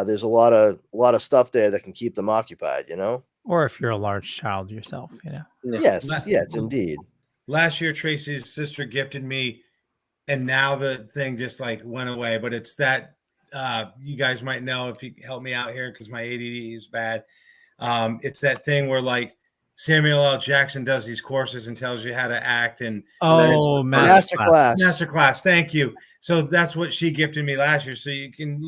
A: There's a lot of stuff there that can keep them occupied.
B: Or if you're a large child yourself,
A: Yes, indeed.
C: Last year, Tracy's sister gifted me, and now the thing just like went away. But it's that you guys might know if you help me out here because my ADD is bad. It's that thing where like Samuel L. Jackson does these courses and tells you how to act and Masterclass. Thank you. So that's what she gifted me last year. So you can,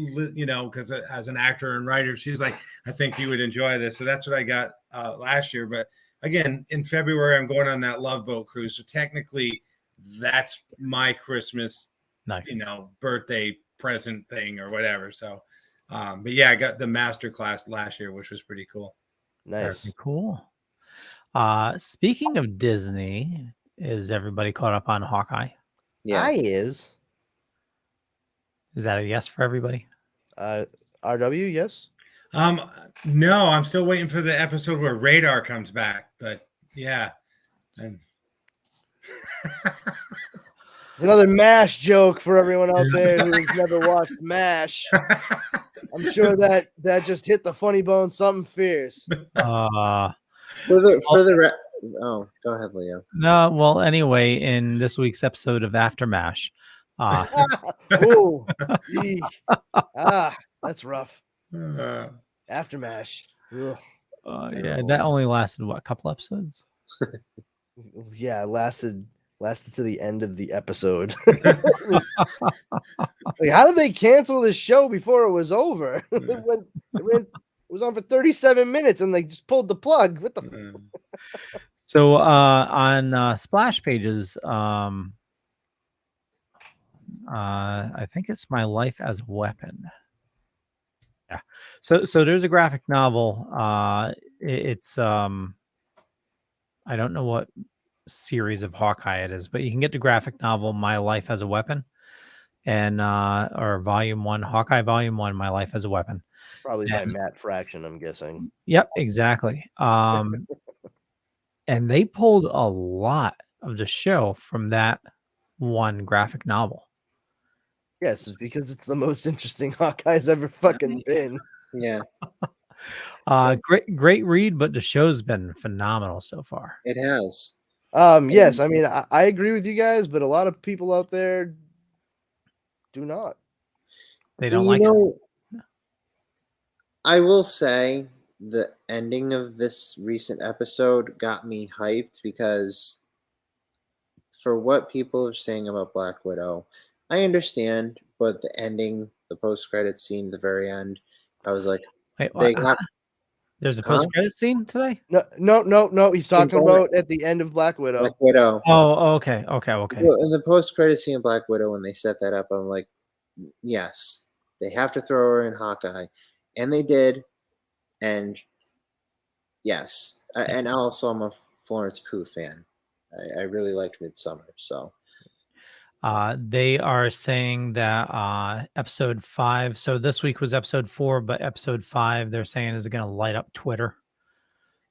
C: because as an actor and writer, she's like, I think you would enjoy this. So that's what I got last year. But again, in February, I'm going on that Love Boat cruise. So technically, that's my Christmas, birthday present thing or whatever. So, but yeah, I got the Masterclass last year, which was pretty cool.
A: Nice.
B: Very cool. Speaking of Disney, is everybody caught up on Hawkeye?
E: Yeah.
A: Is
B: that a yes for everybody?
A: RW, yes.
C: No, I'm still waiting for the episode where Radar comes back, but yeah.
A: It's another MASH joke for everyone out there who's never watched MASH. I'm sure that just hit the funny bone something fierce.
E: Oh, go ahead, Leo.
B: No, well, anyway, in this week's episode of Aftermash,
A: that's rough. Aftermash.
B: Yeah, that only lasted a couple episodes.
A: Yeah, lasted to the end of the episode. Like, how did they cancel this show before it was over? It It was on for 37 minutes, and they just pulled the plug. What the?
C: Mm.
B: So on splash pages, I think it's My Life as a Weapon. Yeah. So there's a graphic novel. It's I don't know what series of Hawkeye it is, but you can get the graphic novel My Life as a Weapon, and or Volume 1, Hawkeye Volume 1, My Life as a Weapon.
A: Probably by
B: And-
A: Matt Fraction, I'm guessing.
B: Yep, exactly. And they pulled a lot of the show from that one graphic novel.
A: Yes, it's because it's the most interesting Hawkeye's ever fucking been.
E: Yeah,
B: Great read, but the show's been phenomenal so far.
E: it has.
A: Yes, I mean I agree with you guys, but a lot of people out there do not.
B: They
E: Well,
B: don't like it.
E: I will say the ending of this recent episode got me hyped because for what people are saying about Black Widow, I understand, but the ending, the post-credit scene, the very end, I was like,
B: Wait,
E: they
B: what?
E: got
B: There's a
E: Huh?
B: post-credit scene today?
A: No. He's talking
E: Bonus.
A: about at the end of Black Widow.
E: Black Widow.
B: Oh, okay.
E: Well, in the post-credit scene of Black Widow, when they set that up, I'm like, yes, they have to throw her in Hawkeye, and they did, and yes, and also I'm a Florence Pugh fan. I really liked Midsummer, so
B: They are saying that episode 5. So this week was episode 4, but episode 5 they're saying is going to light up Twitter.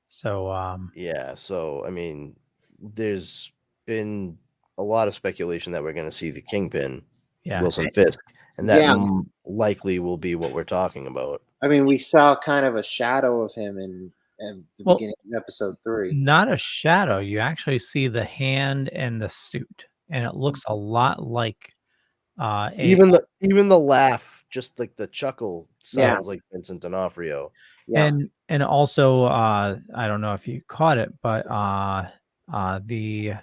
B: So
A: Yeah, so I mean, there's been a lot of speculation that we're going to see the Kingpin,
B: yeah,
A: Wilson Fisk, and that
E: Yeah.
A: likely will be what we're talking about.
E: I mean, we saw kind of a shadow of him in the
B: Well,
E: beginning of episode 3.
B: not a shadow. You actually see the hand and the suit, and it looks a lot like
A: Even the laugh, just like the chuckle,
E: Yeah.
A: sounds like Vincent D'Onofrio.
E: Yeah,
B: and also I don't know if you caught it, but the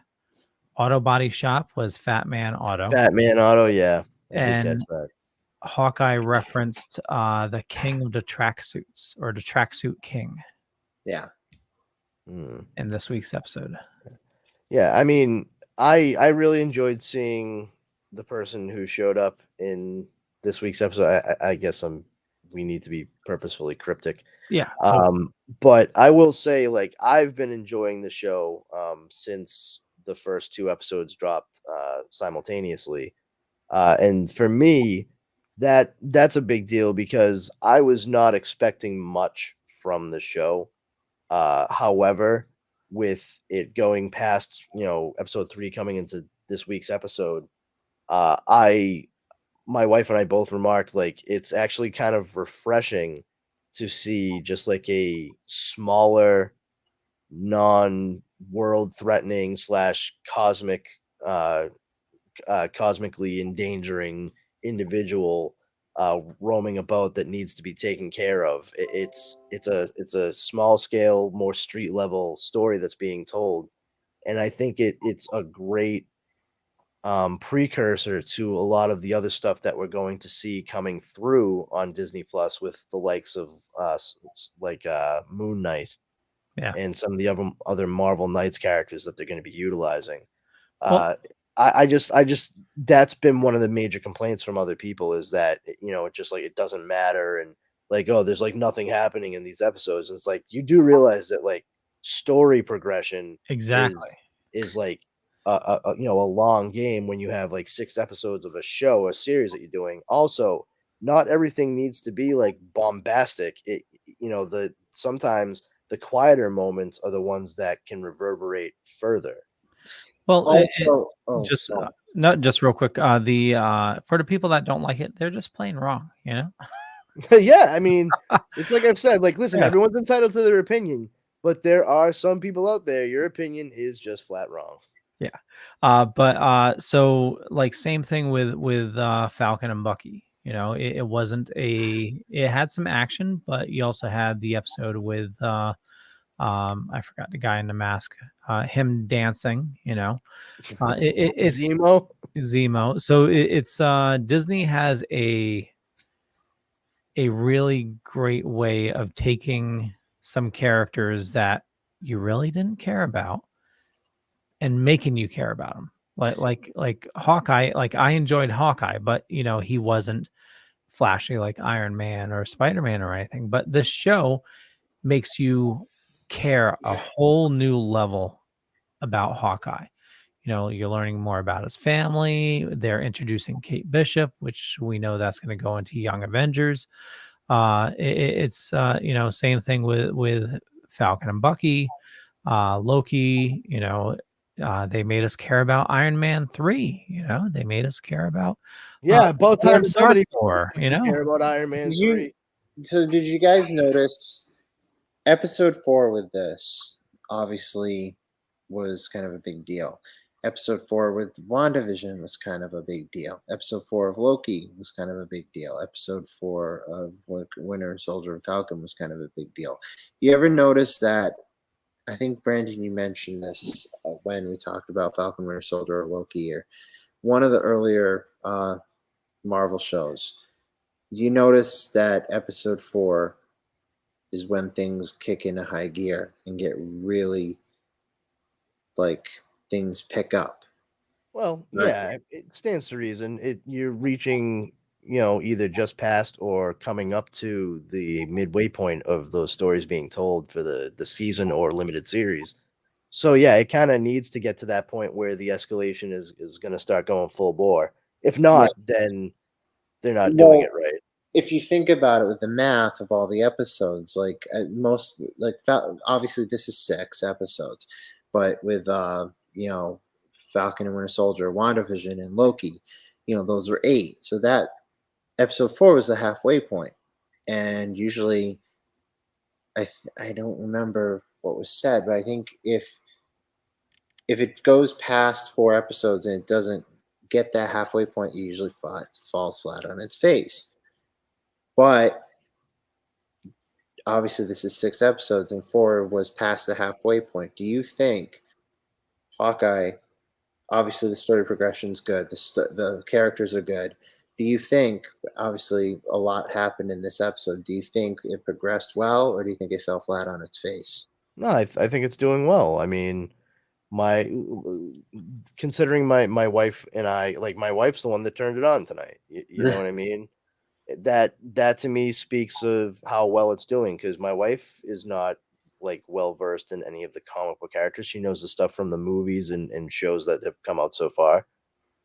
B: auto body shop was Fat Man Auto.
A: Batman Auto, yeah, I did
B: And
A: catch that.
B: Hawkeye referenced the king of the tracksuits, or the tracksuit king,
E: yeah.
A: Hmm.
B: in this week's episode.
A: Yeah, I mean, I really enjoyed seeing the person who showed up in this week's episode. I guess we need to be purposefully cryptic.
B: Yeah.
A: But I will say, like, I've been enjoying the show since the first 2 episodes dropped simultaneously. And for me, that's a big deal because I was not expecting much from the show. However, with it going past, episode 3 coming into this week's episode, my wife and I both remarked, like, it's actually kind of refreshing to see just like a smaller, non-world threatening / cosmic, cosmically endangering individual roaming about that needs to be taken care of. It's a small scale, more street level story that's being told, and I think it's a great precursor to a lot of the other stuff that we're going to see coming through on Disney Plus with the likes of Moon Knight,
B: Yeah.
A: and some of the other Marvel Knights characters that they're going to be utilizing.
B: Well-
A: I just that's been one of the major complaints from other people, is that it just like it doesn't matter, and like, oh, there's like nothing happening in these episodes. And it's like, you do realize that like story progression
B: Exactly.
A: is like a long game when you have like 6 episodes of a series that you're doing. Also, not everything needs to be like bombastic. Sometimes the quieter moments are the ones that can reverberate further.
B: Well,
E: Also,
B: just not just real quick. The for the people that don't like it, they're just plain wrong.
A: Yeah, I mean, it's like I've said, like, listen,
B: Yeah.
A: everyone's entitled to their opinion, but there are some people out there, your opinion is just flat wrong.
B: So like same thing with Falcon and Bucky. It wasn't it had some action, but you also had the episode with I forgot the guy in the mask, him dancing. It's
A: Zemo.
B: Zemo. So it's Disney has a a really great way of taking some characters that you really didn't care about and making you care about them. Like Hawkeye, like I enjoyed Hawkeye, but he wasn't flashy like Iron Man or Spider-Man or anything. But this show makes you care a whole new level about Hawkeye. You're learning more about his family. They're introducing Kate Bishop, which we know that's going to go into Young Avengers. It's same thing with Falcon and Bucky, Loki. They made us care about Iron Man 3. They made us care about
A: About time somebody
B: Thor,
A: care about Iron Man 3.
E: So did you guys notice episode 4 with this obviously was kind of a big deal. Episode 4 with WandaVision was kind of a big deal. Episode 4 of Loki was kind of a big deal. Episode 4 of Winter Soldier and Falcon was kind of a big deal. You ever notice that? I think, Brandon, you mentioned this when we talked about Falcon, Winter Soldier, or Loki, or one of the earlier Marvel shows. You notice that episode 4 is when things kick into high gear and get really, things pick up.
A: Well,
E: Right.
A: yeah, it stands to reason. You're reaching, either just past or coming up to the midway point of those stories being told for the season or limited series. So yeah, it kind of needs to get to that point where the escalation is going to start going full bore. If not, then they're not doing it right.
E: If you think about it with the math of all the episodes, obviously this is 6 episodes, but with Falcon and Winter Soldier, WandaVision, and Loki, those were 8. So that episode 4 was the halfway point. And usually, I don't remember what was said, but I think if it goes past 4 episodes and it doesn't get that halfway point, it usually falls flat on its face. But obviously, this is 6 episodes, and 4 was past the halfway point. Do you think Hawkeye? Obviously, the story progression is good. The characters are good. Do you think, obviously, a lot happened in this episode? Do you think it progressed well, or do you think it fell flat on its face?
A: No, I think it's doing well. I mean, considering my wife and I, my wife's the one that turned it on tonight. You know what I mean? That to me speaks of how well it's doing, because my wife is not well versed in any of the comic book characters. She knows the stuff from the movies and shows that have come out so far,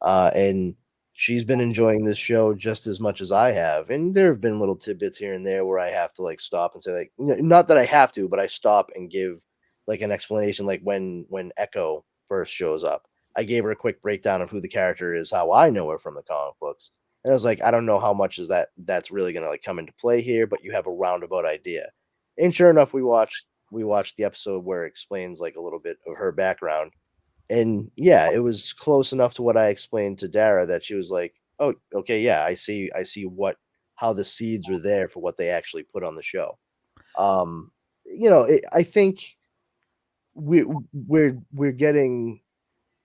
A: and she's been enjoying this show just as much as I have. And there have been little tidbits here and there where I have to stop and say, not that I have to, but I stop and give an explanation, when Echo first shows up. I gave her a quick breakdown of who the character is, how I know her from the comic books. And I was like, I don't know how much that's really going to come into play here, but you have a roundabout idea. And sure enough, we watched the episode where it explains a little bit of her background. And yeah, it was close enough to what I explained to Dara that she was like, oh, okay, yeah, I see how the seeds were there for what they actually put on the show. I think we're getting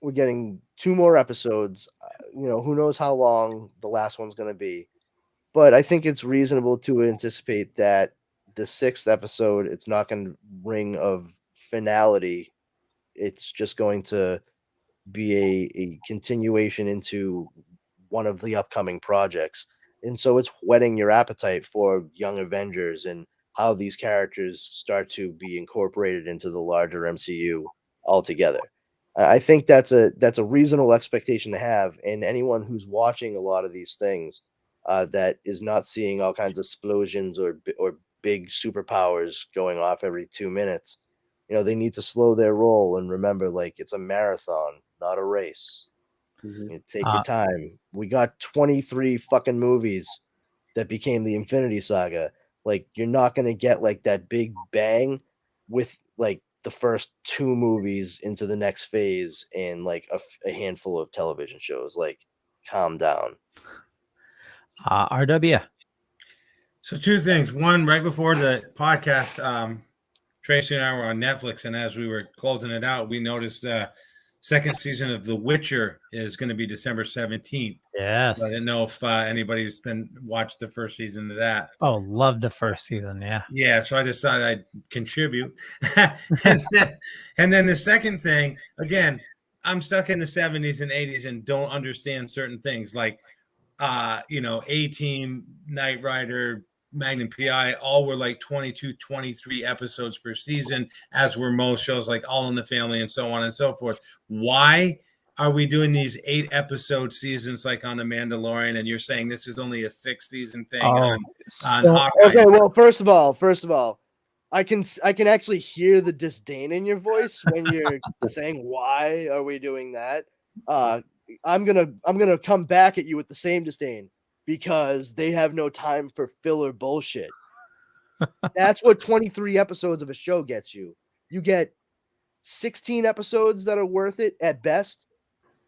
A: 2 more episodes. Who knows how long the last one's going to be, but I think it's reasonable to anticipate that the 6th episode, it's not going to ring of finality. It's just going to be a continuation into one of the upcoming projects. And so it's whetting your appetite for Young Avengers and how these characters start to be incorporated into the larger MCU altogether. I think that's a reasonable expectation to have. And anyone who's watching a lot of these things that is not seeing all kinds of explosions or big superpowers going off every 2 minutes, they need to slow their roll and remember, it's a marathon, not a race.
E: Mm-hmm.
A: Take your time. We got 23 fucking movies that became the Infinity Saga. You're not going to get that big bang with the first 2 movies into the next phase and a handful of television shows. Calm down.
B: RW.
C: So 2 things. One, right before the podcast, Tracy and I were on Netflix, and as we were closing it out, we noticed second season of The Witcher is going to be December 17th.
B: Yes.
C: I didn't know if anybody's watched the first season of that.
B: Oh, loved the first season. Yeah.
C: Yeah, so I just thought I'd contribute. and then the second thing, again, I'm stuck in the 70s and 80s and don't understand certain things like, A-Team, Knight Rider, Magnum PI, all were like 22, 23 episodes per season, as were most shows like All in the Family and so on and so forth. Why are we doing these 8-episode seasons like on The Mandalorian? And you're saying this is only a 6-season thing on Hawkeye?
A: Okay, well, first of all, I can actually hear the disdain in your voice when you're saying why are we doing that. I'm gonna come back at you with the same disdain because they have no time for filler bullshit. That's what 23 episodes of a show gets you. You get 16 episodes that are worth it at best,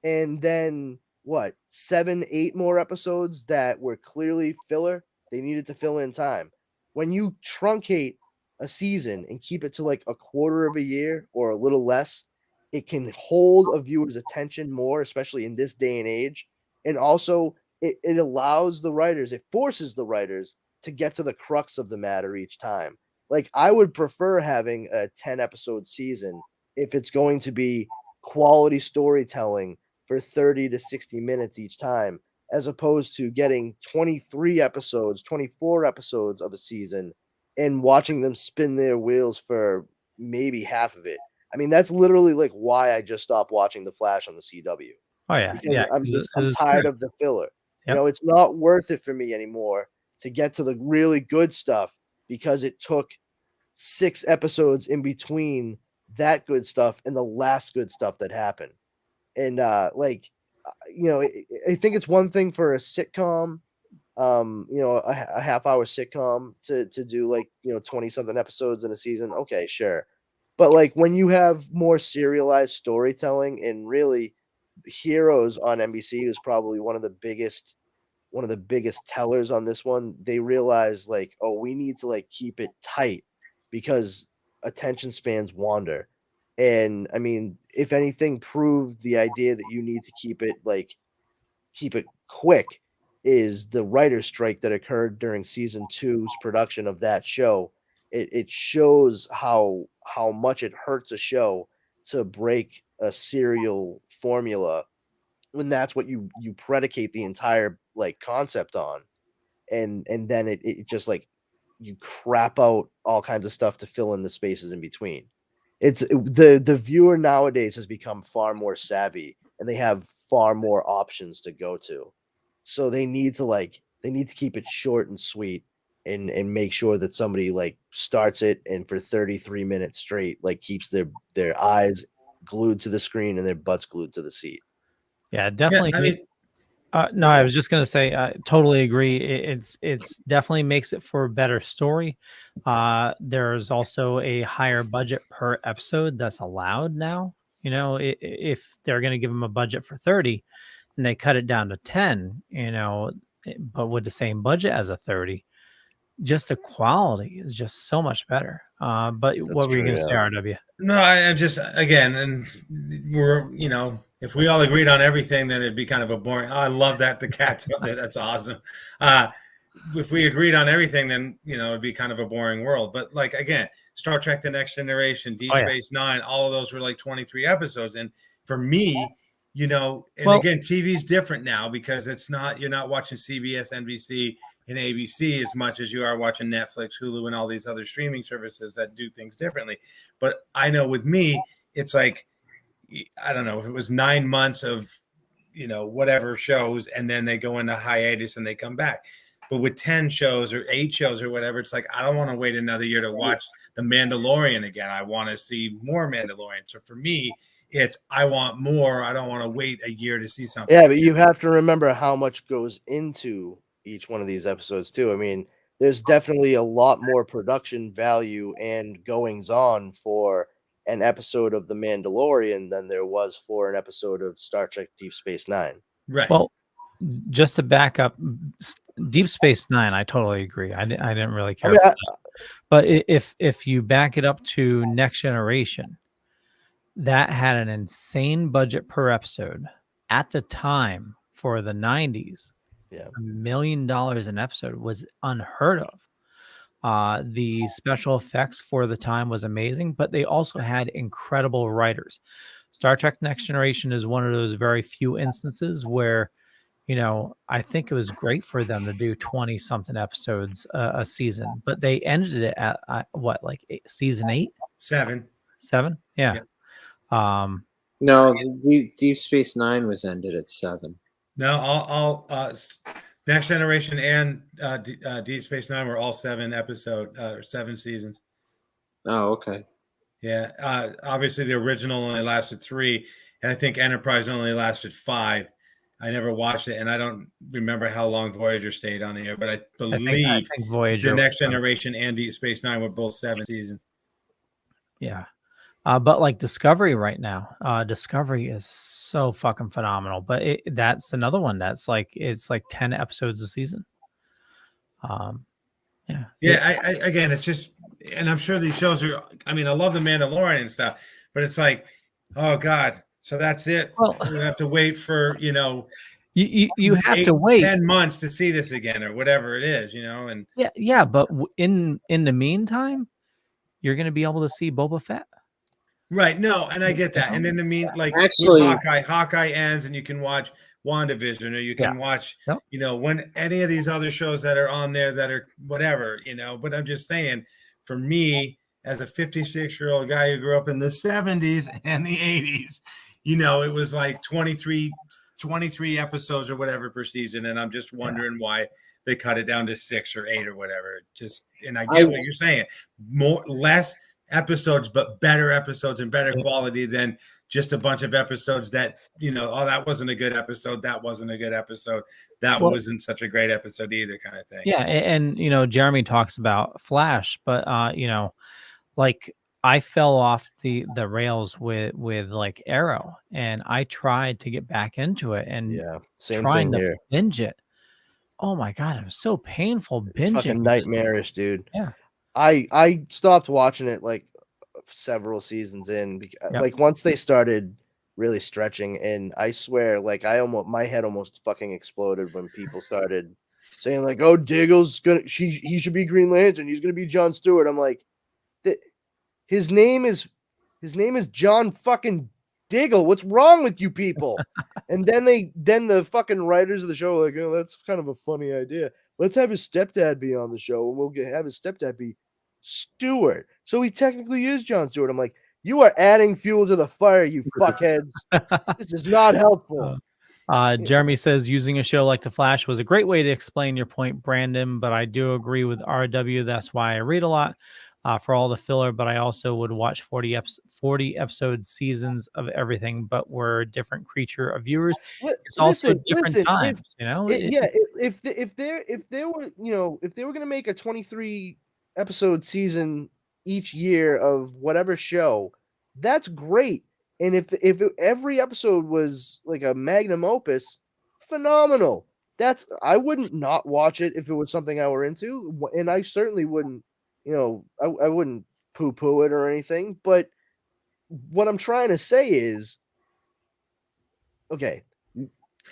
A: and then what? 7, 8 more episodes that were clearly filler. They needed to fill in time. When you truncate a season and keep it to like a quarter of a year or a little less, it can hold a viewer's attention more, especially in this day and age. And also it allows the writers, it forces the writers to get to the crux of the matter each time. Like, I would prefer having a 10-episode season if it's going to be quality storytelling for 30 to 60 minutes each time, as opposed to getting 23 episodes, 24 episodes of a season and watching them spin their wheels for maybe half of it. I mean, that's literally like why I just stopped watching The Flash on the CW.
B: Oh yeah. Yeah.
A: I'm tired of the filler. Yep. You know, it's not worth it for me anymore to get to the really good stuff because it took 6 episodes in between that good stuff and the last good stuff that happened. And I think it's one thing for a sitcom, a half-hour sitcom to do like, 20-something episodes in a season. Okay, sure. But like when you have more serialized storytelling, and really Heroes on NBC is probably one of the biggest tellers on this one. They realize like, oh, we need to like keep it tight because attention spans wander. And I mean, if anything proved the idea that you need to keep it quick is the writer's strike that occurred during season 2's production of that show. It shows how much it hurts a show to break a serial formula when that's what you predicate the entire like concept on. And then it just like you crap out all kinds of stuff to fill in the spaces in between. It's the viewer nowadays has become far more savvy and they have far more options to go to. So they need to keep it short and sweet and make sure that somebody like starts it and for 33 minutes straight like keeps their eyes glued to the screen and their butts glued to the seat.
B: Yeah, definitely. No, I was just going to say, I totally agree. It's definitely makes it for a better story. There's also a higher budget per episode that's allowed now. If they're going to give them a budget for 30 and they cut it down to 10, but with the same budget as a 30, just the quality is just so much better. But that's what were you going to say, RW?
C: No, I'm just, again, and we're, if we all agreed on everything, then it'd be kind of a boring. Oh, I love that the cat's up there. That's awesome. If we agreed on everything, then it'd be kind of a boring world. But like again, Star Trek: The Next Generation, Deep Space Nine, all of those were like 23 episodes. And for me, again, TV's different now because you're not watching CBS, NBC, and ABC as much as you are watching Netflix, Hulu, and all these other streaming services that do things differently. But I know with me, it's like, I don't know if it was 9 months of, whatever shows, and then they go into hiatus and they come back. But with 10 shows or 8 shows or whatever, it's like, I don't want to wait another year to watch The Mandalorian again. I want to see more Mandalorian. So for me, it's, I want more. I don't want to wait a year to see something.
A: Yeah, but you have to remember how much goes into each one of these episodes too. I mean, there's definitely a lot more production value and goings on for an episode of The Mandalorian than there was for an episode of Star Trek Deep Space Nine.
C: Right.
B: Well, just to back up, Deep Space Nine, I totally agree. I didn't really care. But if you back it up to Next Generation, that had an insane budget per episode at the time for the 90s.
A: Yeah.
B: $1 million an episode was unheard of. The special effects for the time was amazing, but they also had incredible writers. Star Trek Next Generation is one of those very few instances where, I think it was great for them to do 20 something episodes a season, but they ended it at season 8?
C: 7.
B: 7? Yeah.
E: No, Deep Space Nine was ended at 7.
C: No, all Next Generation and Deep Space Nine were all 7 seasons.
E: Oh, okay.
C: Yeah, obviously the original only lasted 3, and I think Enterprise only lasted 5. I never watched it, and I don't remember how long Voyager stayed on the air, but I believe
B: I think Voyager
C: the Next Generation and Deep Space Nine were both 7 seasons.
B: Yeah. But like Discovery right now, Discovery is so fucking phenomenal. But that's another one that's it's like 10 episodes a season.
C: Yeah. Again, it's just, and I'm sure these shows are. I mean, I love The Mandalorian and stuff, but it's like, oh God, so that's it.
B: Well,
C: we have to wait for
B: you have to wait
C: 10 months to see this again or whatever it is, and
B: yeah. But in the meantime, you're going to be able to see Boba Fett.
C: Right. No, and I get that. And then
E: actually,
C: with Hawkeye ends, and you can watch WandaVision, or you can watch, when any of these other shows that are on there that are whatever, But I'm just saying, for me, as a 56-year-old guy who grew up in the 70s and the 80s, it was like 23 episodes or whatever per season, and I'm just wondering why they cut it down to 6 or 8 or whatever. And I get what you're saying, less episodes, but better episodes and better quality than just a bunch of episodes that, that wasn't a good episode. That wasn't a good episode. That wasn't such a great episode either, kind of thing.
B: Yeah. And Jeremy talks about Flash, but, I fell off the rails with like Arrow, and I tried to get back into it and trying to binge it. Oh my God. It was so painful binging.
A: Fucking nightmarish, dude.
B: Yeah.
A: I stopped watching it like several seasons in, like once they started really stretching, and I swear, like my head almost fucking exploded when people started saying like, "Oh, Diggle's he should be Green Lantern. He's gonna be Jon Stewart." I'm like, his name is John fucking Diggle. What's wrong with you people? And then the fucking writers of the show were like, "Oh, that's kind of a funny idea. Let's have his stepdad be on the show, and we'll have his stepdad be Stewart. So he technically is Jon Stewart." I'm like, you are adding fuel to the fire, you fuckheads. This is not helpful.
B: Jeremy says using a show like The Flash was a great way to explain your point, Brandon, but I do agree with RW. That's why I read a lot for all the filler, but I also would watch 40 episode seasons of everything, but we're a different creature of viewers. It's also different times,
A: if they were going to make a 23 episode season each year of whatever show, that's great. And if every episode was like a magnum opus, phenomenal. I wouldn't not watch it if it was something I were into, and I certainly wouldn't, I wouldn't poo-poo it or anything. But what I'm trying to say is, okay,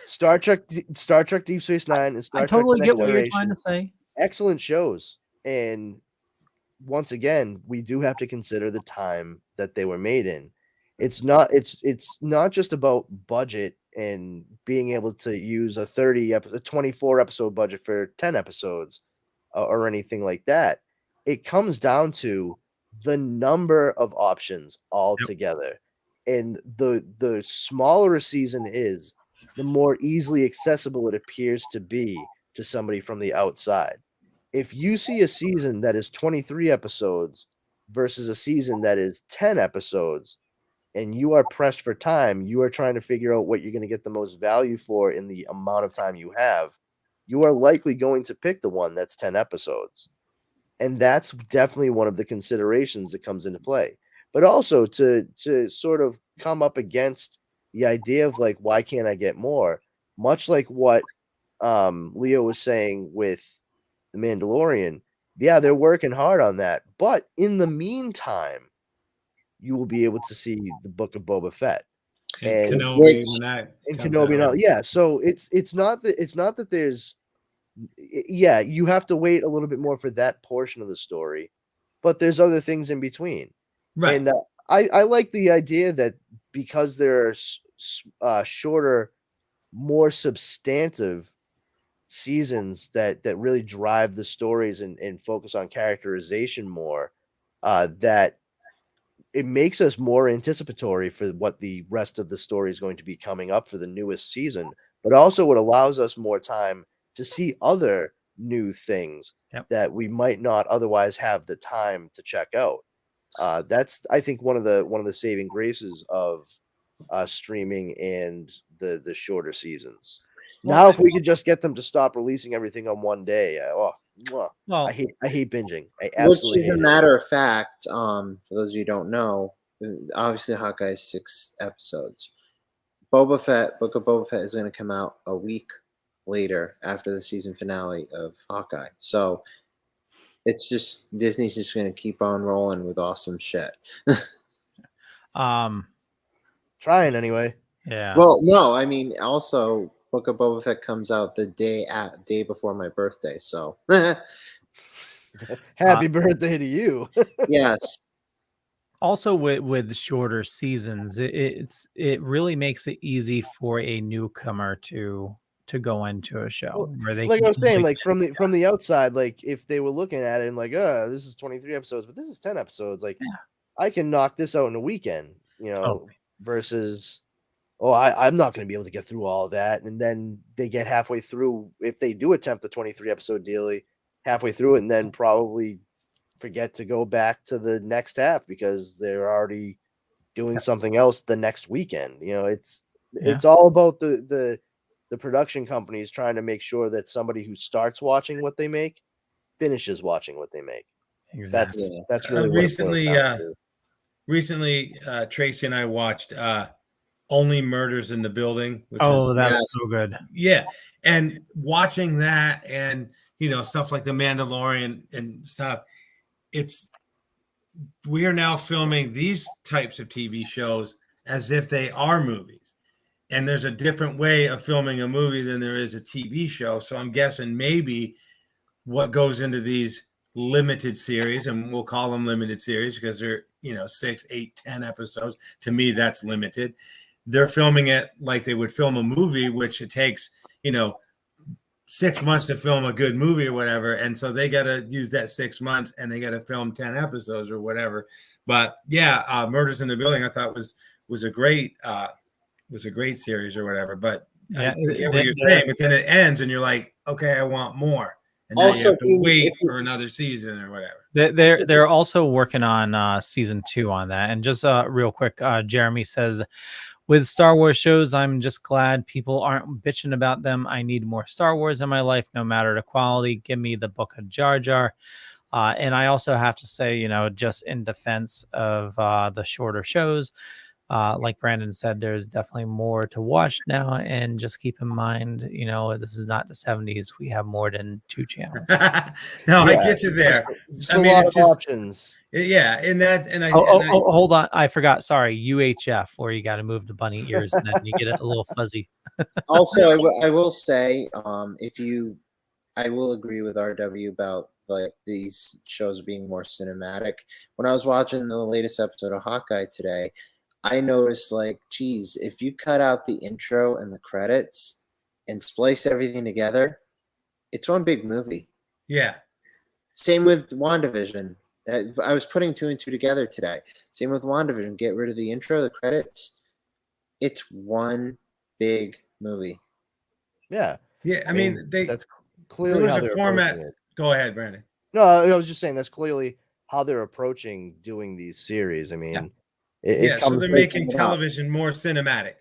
A: Star Trek Deep Space Nine and Star Trek
B: totally
A: Next
B: get what
A: Generation,
B: you're trying to say.
A: Excellent shows, and once again, we do have to consider the time that they were made in. It's not just about budget and being able to use a 24 episode budget for 10 episodes or anything like that. It comes down to the number of options altogether. And the smaller a season is, the more easily accessible it appears to be to somebody from the outside. If you see a season that is 23 episodes versus a season that is 10 episodes, and you are pressed for time, you are trying to figure out what you're going to get the most value for in the amount of time you have, you are likely going to pick the one that's 10 episodes. And that's definitely one of the considerations that comes into play. But also to sort of come up against the idea of like, why can't I get more? Much like what Leo was saying with The Mandalorian. Yeah, they're working hard on that. But in the meantime, you will be able to see the Book of Boba Fett
C: And
A: and
C: Kenobi, when that
A: and
C: comes
A: Kenobi. And
C: out.
A: all, yeah, so it's not that there's yeah, you have to wait a little bit more for that portion of the story, but there's other things in between.
C: Right.
A: And I like the idea that because there are shorter, more substantive seasons that really drive the stories and focus on characterization more, that it makes us more anticipatory for what the rest of the story is going to be coming up for the newest season, but also it allows us more time to see other new things that we might not otherwise have the time to check out. That's, I think, one of the saving graces of streaming and the shorter seasons. Now, if we could just get them to stop releasing everything on one day,
B: Well,
A: I hate binging. I absolutely
E: Which is
A: hate
E: a
A: it.
E: matter of fact, for those of you who don't know, obviously Hawkeye is 6 episodes. Boba Fett, Book of Boba Fett is going to come out a week later after the season finale of Hawkeye. So it's just Disney's just going to keep on rolling with awesome shit.
A: Trying anyway.
B: Yeah.
E: Well, no, I mean also Book of Boba Fett comes out the day before my birthday. So
A: Happy birthday to you.
E: yes.
B: Also, with shorter seasons, it really makes it easy for a newcomer to go into a show where they
A: Like
B: can
A: I was saying,
B: easily
A: like from the outside, like if they were looking at it and like, oh, this is 23 episodes, but this is 10 episodes, like I can knock this out in a weekend, versus I'm not going to be able to get through all of that. And then they get halfway through, if they do attempt the 23 episode daily, halfway through it, and then probably forget to go back to the next half because they're already doing something else the next weekend. It's all about the production companies trying to make sure that somebody who starts watching what they make finishes watching what they make.
B: Exactly.
A: That's really what it boils down to.
C: Recently, Tracy and I watched Only Murders in the Building. Which
B: that
C: was
B: so good.
C: Yeah, and watching that, and stuff like The Mandalorian and stuff. We are now filming these types of TV shows as if they are movies. And there's a different way of filming a movie than there is a TV show. So I'm guessing maybe what goes into these limited series, and we'll call them limited series because they're 6, 8, 10 episodes. To me, that's limited. They're filming it like they would film a movie, which it takes 6 months to film a good movie or whatever, and so they got to use that 6 months and they got to film 10 episodes or whatever. But yeah, Murders in the Building I thought was a great series or whatever. But I get what you're saying, but then it ends and you're like, okay, I want more, and now you have to wait for another season or whatever.
B: They're also working on season 2 on that. And just real quick, Jeremy says, with Star Wars shows, I'm just glad people aren't bitching about them. I need more Star Wars in my life, no matter the quality. Give me the Book of Jar Jar. And I also have to say, just in defense of the shorter shows, like Brandon said, there's definitely more to watch now. And just keep in mind, this is not the 70s. We have more than 2 channels.
C: No, I get you there.
A: Just a lot of options.
C: Yeah, and
B: hold on, I forgot. Sorry, UHF, where you got to move the bunny ears and then you get it a little fuzzy.
E: Also, I will say, I will agree with RW about like these shows being more cinematic. When I was watching the latest episode of Hawkeye today, I noticed like, geez, if you cut out the intro and the credits and splice everything together, it's one big movie.
C: Yeah.
E: Same with WandaVision. I was putting 2 and 2 together today. Same with WandaVision. Get rid of the intro, the credits. It's one big movie.
A: Yeah.
C: Yeah. I mean,
A: that's clearly how they're
C: format. Go ahead, Brandon.
A: No, I was just saying that's clearly how they're approaching doing these series. I mean,
C: so they're making television more cinematic.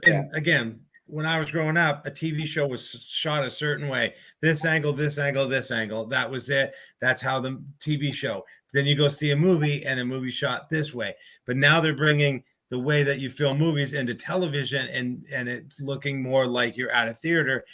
C: And again, when I was growing up, a TV show was shot a certain way. This angle, this angle, this angle. That was it. That's how the TV show. Then you go see a movie and a movie shot this way. But now they're bringing the way that you film movies into television, and it's looking more like you're at a theater,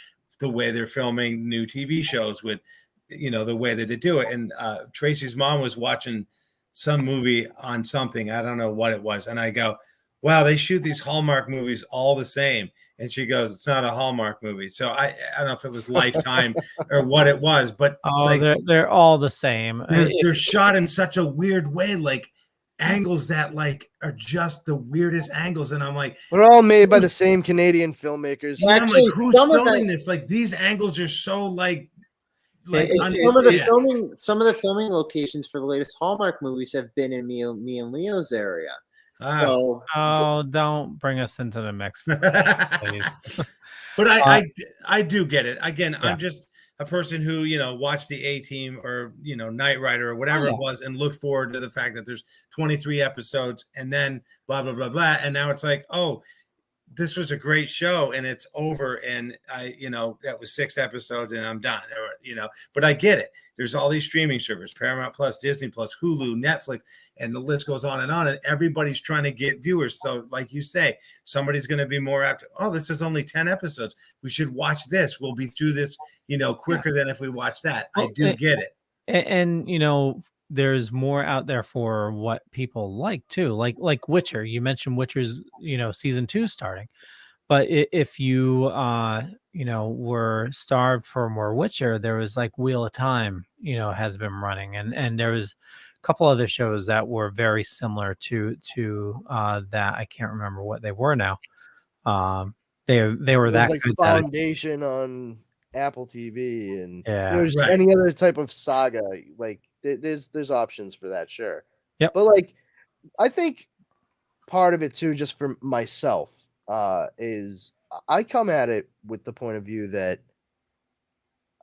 C: the way they're filming new TV shows with, the way that they do it. And Tracy's mom was watching some movie on something. I don't know what it was. And I go, wow, they shoot these Hallmark movies all the same. And she goes, it's not a Hallmark movie. So I don't know if it was Lifetime or what it was, but
B: Oh,
C: like
B: they're all the same.
C: they're shot in such a weird way, like angles that like are just the weirdest angles. And I'm like,
A: They're all made by the same Canadian filmmakers.
C: yeah, I'm
E: Actually,
C: like, who's
E: some of
C: filming
E: that-
C: this? Like these angles are so like
E: some of the
C: yeah.
E: filming locations for the latest Hallmark movies have been in me and Leo's area.
C: Ah.
E: So
B: Oh, don't bring us into the mix, please.
C: But I do get it. Again,
B: Yeah.
C: I'm just a person who, watched the A-Team or, Knight Rider or whatever it was and looked forward to the fact that there's 23 episodes and then blah, blah, blah, blah. And now it's like, oh, this was a great show and it's over. And that was 6 episodes and I'm done, but I get it. There's all these streaming servers, Paramount Plus, Disney Plus, Hulu, Netflix, and the list goes on. And everybody's trying to get viewers. So like you say, somebody's going to be more apt. Oh, this is only 10 episodes. We should watch this. We'll be through this, quicker than if we watch that. I do get it.
B: And there's more out there for what people like too, like Witcher. You mentioned Witcher's season 2 starting, but if you were starved for more Witcher, there was like Wheel of Time has been running, and there was a couple other shows that were very similar to that. I can't remember what they were now. They were that
A: like
B: good.
A: Foundation on Apple TV, and there's
C: right.
A: any other type of saga. Like there's options for that, sure.
B: Yep.
A: But like, I think part of it too, just for myself, is I come at it with the point of view that,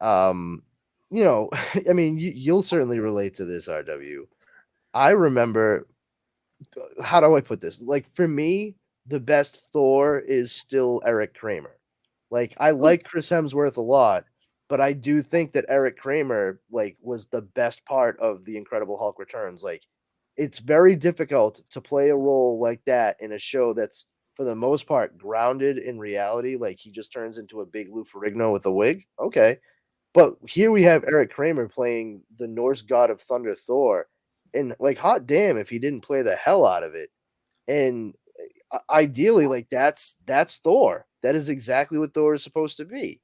A: I mean, you'll certainly relate to this, RW. I remember, how do I put this? Like for me, the best Thor is still Eric Kramer. Like I like Chris Hemsworth a lot, but I do think that Eric Kramer was the best part of the Incredible Hulk Returns. Like it's very difficult to play a role like that in a show that's for the most part grounded in reality. Like he just turns into a big Lou Ferrigno with a wig. Okay. But here we have Eric Kramer playing the Norse god of thunder Thor, and like hot damn if he didn't play the hell out of it. And ideally, like that's Thor. That is exactly what Thor is supposed to be.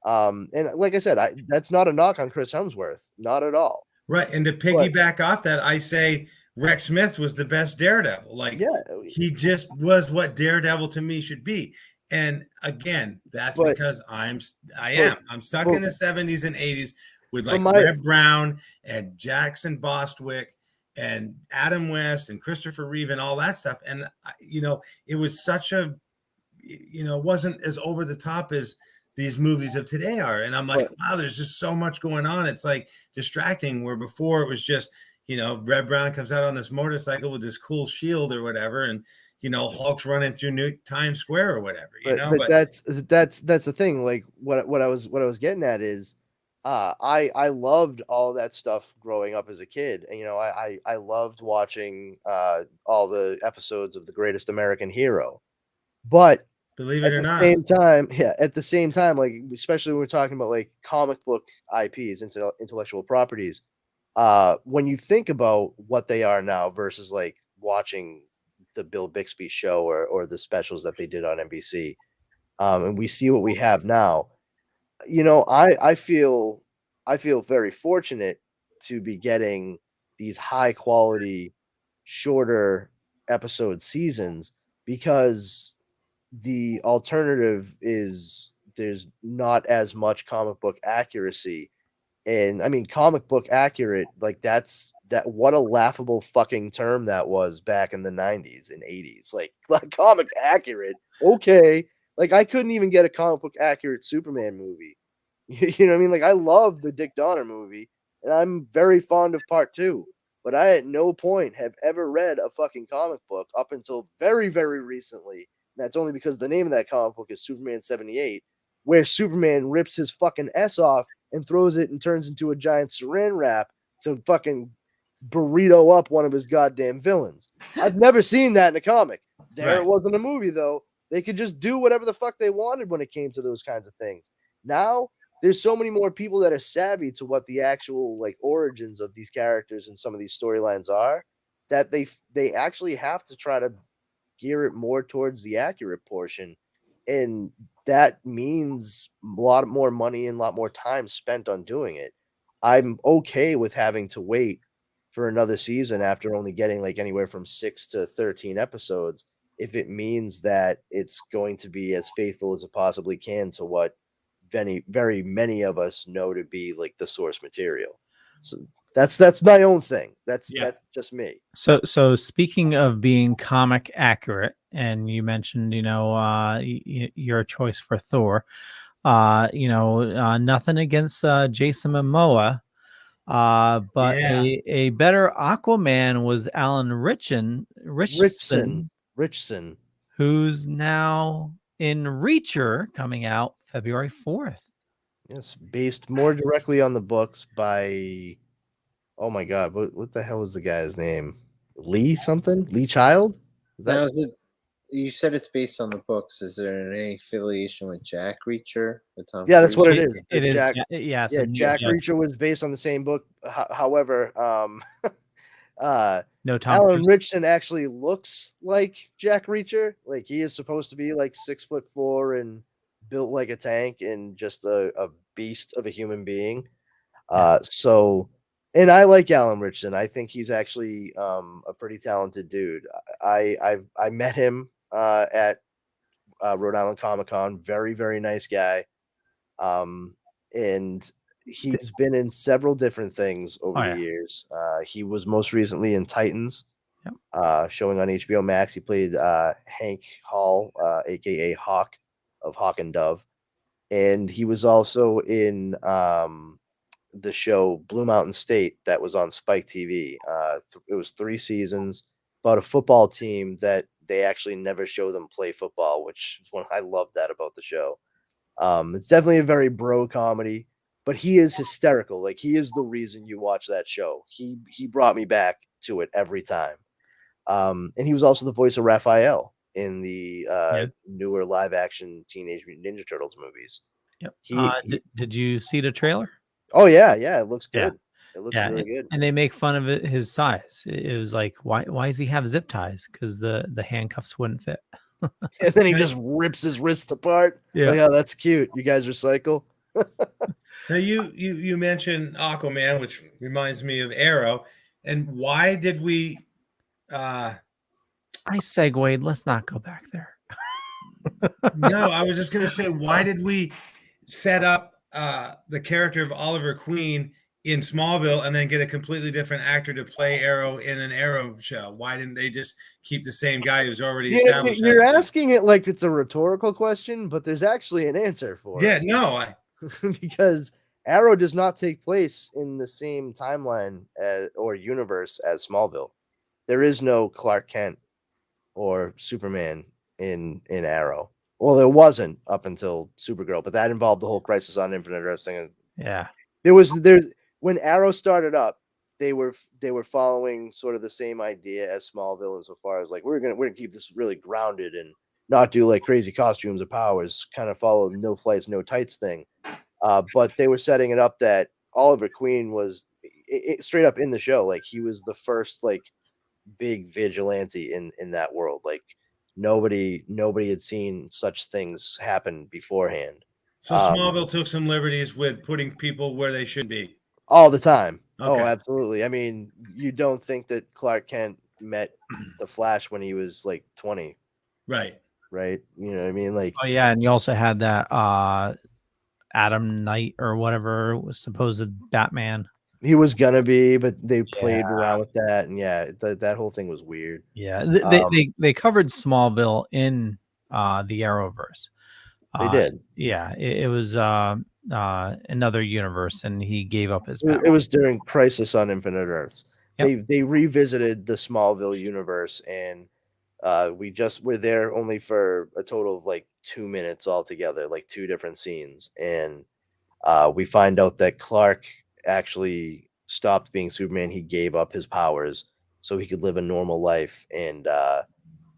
A: And like I said, that's not a knock on Chris Hemsworth, not at all.
C: Right. And to piggyback off that, I say Rex Smith was the best Daredevil. Like he just was what Daredevil to me should be. And again, that's because I'm stuck in the 70s and 80s with like Red Brown and Jackson Bostwick and Adam West and Christopher Reeve and all that stuff. And, it was such a, wasn't as over the top as these movies of today are. And I'm like, wow, there's just so much going on. It's like distracting, where before it was just, Red Brown comes out on this motorcycle with this cool shield or whatever. And, Hulk's running through New Times Square or whatever,
A: but that's the thing. Like what I was getting at is, I loved all that stuff growing up as a kid. And, I loved watching all the episodes of The Greatest American Hero. But
C: believe it or not,
A: at the same time, like especially when we're talking about like comic book IPs, intellectual properties, when you think about what they are now versus like watching the Bill Bixby show or the specials that they did on NBC, and we see what we have now. I feel very fortunate to be getting these high quality, shorter episode seasons, because the alternative is there's not as much comic book accuracy. And I mean, comic book accurate, like what a laughable fucking term that was back in the 90s and 80s. Like comic accurate. Okay. Like I couldn't even get a comic book accurate Superman movie. You know what I mean? Like I love the Dick Donner movie and I'm very fond of part 2, but I at no point have ever read a fucking comic book up until very, very recently. And that's only because the name of that comic book is Superman 78, where Superman rips his fucking S off and throws it and turns into a giant saran wrap to fucking burrito up one of his goddamn villains. I've never seen that in a comic. It wasn't a movie though. They could just do whatever the fuck they wanted when it came to those kinds of things. Now there's so many more people that are savvy to what the actual like origins of these characters and some of these storylines are, that they actually have to try to gear it more towards the accurate portion, and that means a lot more money and a lot more time spent on doing it. I'm okay with having to wait for another season after only getting like anywhere from 6 to 13 episodes, if it means that it's going to be as faithful as it possibly can to what very many of us know to be like the source material. So that's my own thing. That's just me.
B: So speaking of being comic accurate, and you mentioned, your choice for Thor, nothing against Jason Momoa, but
C: Yeah.
B: a better Aquaman was Alan Richson,
A: Richson.
B: who's now in Reacher, coming out February 4th.
A: Yes, based more directly on the books by, oh my God, what the hell is the guy's name? Lee something? Lee Child? Is that?
E: Now, you said it's based on the books. Is there any affiliation with Jack Reacher? With Tom
A: Yeah, that's what
E: Cruise?
A: it is.
B: It is.
A: Jack,
B: Yeah. So
A: Jack Reacher was based on the same book. However,
B: No, Tom
A: Alan
B: Cruise.
A: Richardson actually looks like Jack Reacher. Like he is supposed to be like 6'4" and built like a tank and just a beast of a human being. So, and I like Alan Richardson. I think he's actually a pretty talented dude. I met him at Rhode Island Comic Con. Very, very nice guy. And he's been in several different things over the years. He was most recently in Titans, showing on HBO Max. He played Hank Hall, aka Hawk of Hawk and Dove, and he was also in the show Blue Mountain State that was on Spike TV. It was 3 seasons about a football team that they actually never show them play football, which is one I love that about the show. It's definitely a very bro comedy, but he is hysterical. Like he is the reason you watch that show. He brought me back to it every time. And he was also the voice of Raphael in the newer live action Teenage Mutant Ninja Turtles movies.
B: Yep. Did you see the trailer?
A: Oh yeah, it looks good. It looks really good.
B: And they make fun of his size. It was like, why does he have zip ties? Because the handcuffs wouldn't fit.
A: And then he just rips his wrists apart.
B: Yeah.
A: Like, oh, that's cute. You guys recycle.
C: Now you mentioned Aquaman, which reminds me of Arrow. And why did we
B: I segued. Let's not go back there.
C: No, I was just gonna say, why did we set up the character of Oliver Queen in Smallville and then get a completely different actor to play Arrow in an Arrow show? Why didn't they just keep the same guy who's already established?
A: You're asking it like it's a rhetorical question, but there's actually an answer for it.
C: Yeah, no,
A: because Arrow does not take place in the same timeline or universe as Smallville. There is no Clark Kent or Superman in Arrow. Well, there wasn't up until Supergirl, but that involved the whole Crisis on Infinite Earths thing.
B: Yeah,
A: when Arrow started up, they were following sort of the same idea as Smallville, insofar as like we're gonna keep this really grounded and not do like crazy costumes or powers, kind of follow no flights, no tights thing. But they were setting it up that Oliver Queen was straight up in the show, like he was the first like big vigilante in that world. Like nobody had seen such things happen beforehand.
C: So Smallville took some liberties with putting people where they should be
A: all the time.
C: Okay.
A: Oh, absolutely. I mean, you don't think that Clark Kent met the Flash when he was like 20,
C: right?
A: You know what I mean? Like,
B: oh yeah, and you also had that Adam Knight or whatever was supposed Batman.
A: He was gonna be, but they played around with that, and that whole thing was weird.
B: Yeah, they covered Smallville in the Arrowverse.
A: They did.
B: Yeah, it was another universe, and he gave up his.
A: It was during Crisis on Infinite Earths.
B: Yep.
A: They revisited the Smallville universe, and we were there only for a total of like 2 minutes altogether, like 2 different scenes, and we find out that Clark actually stopped being Superman. He gave up his powers so he could live a normal life, and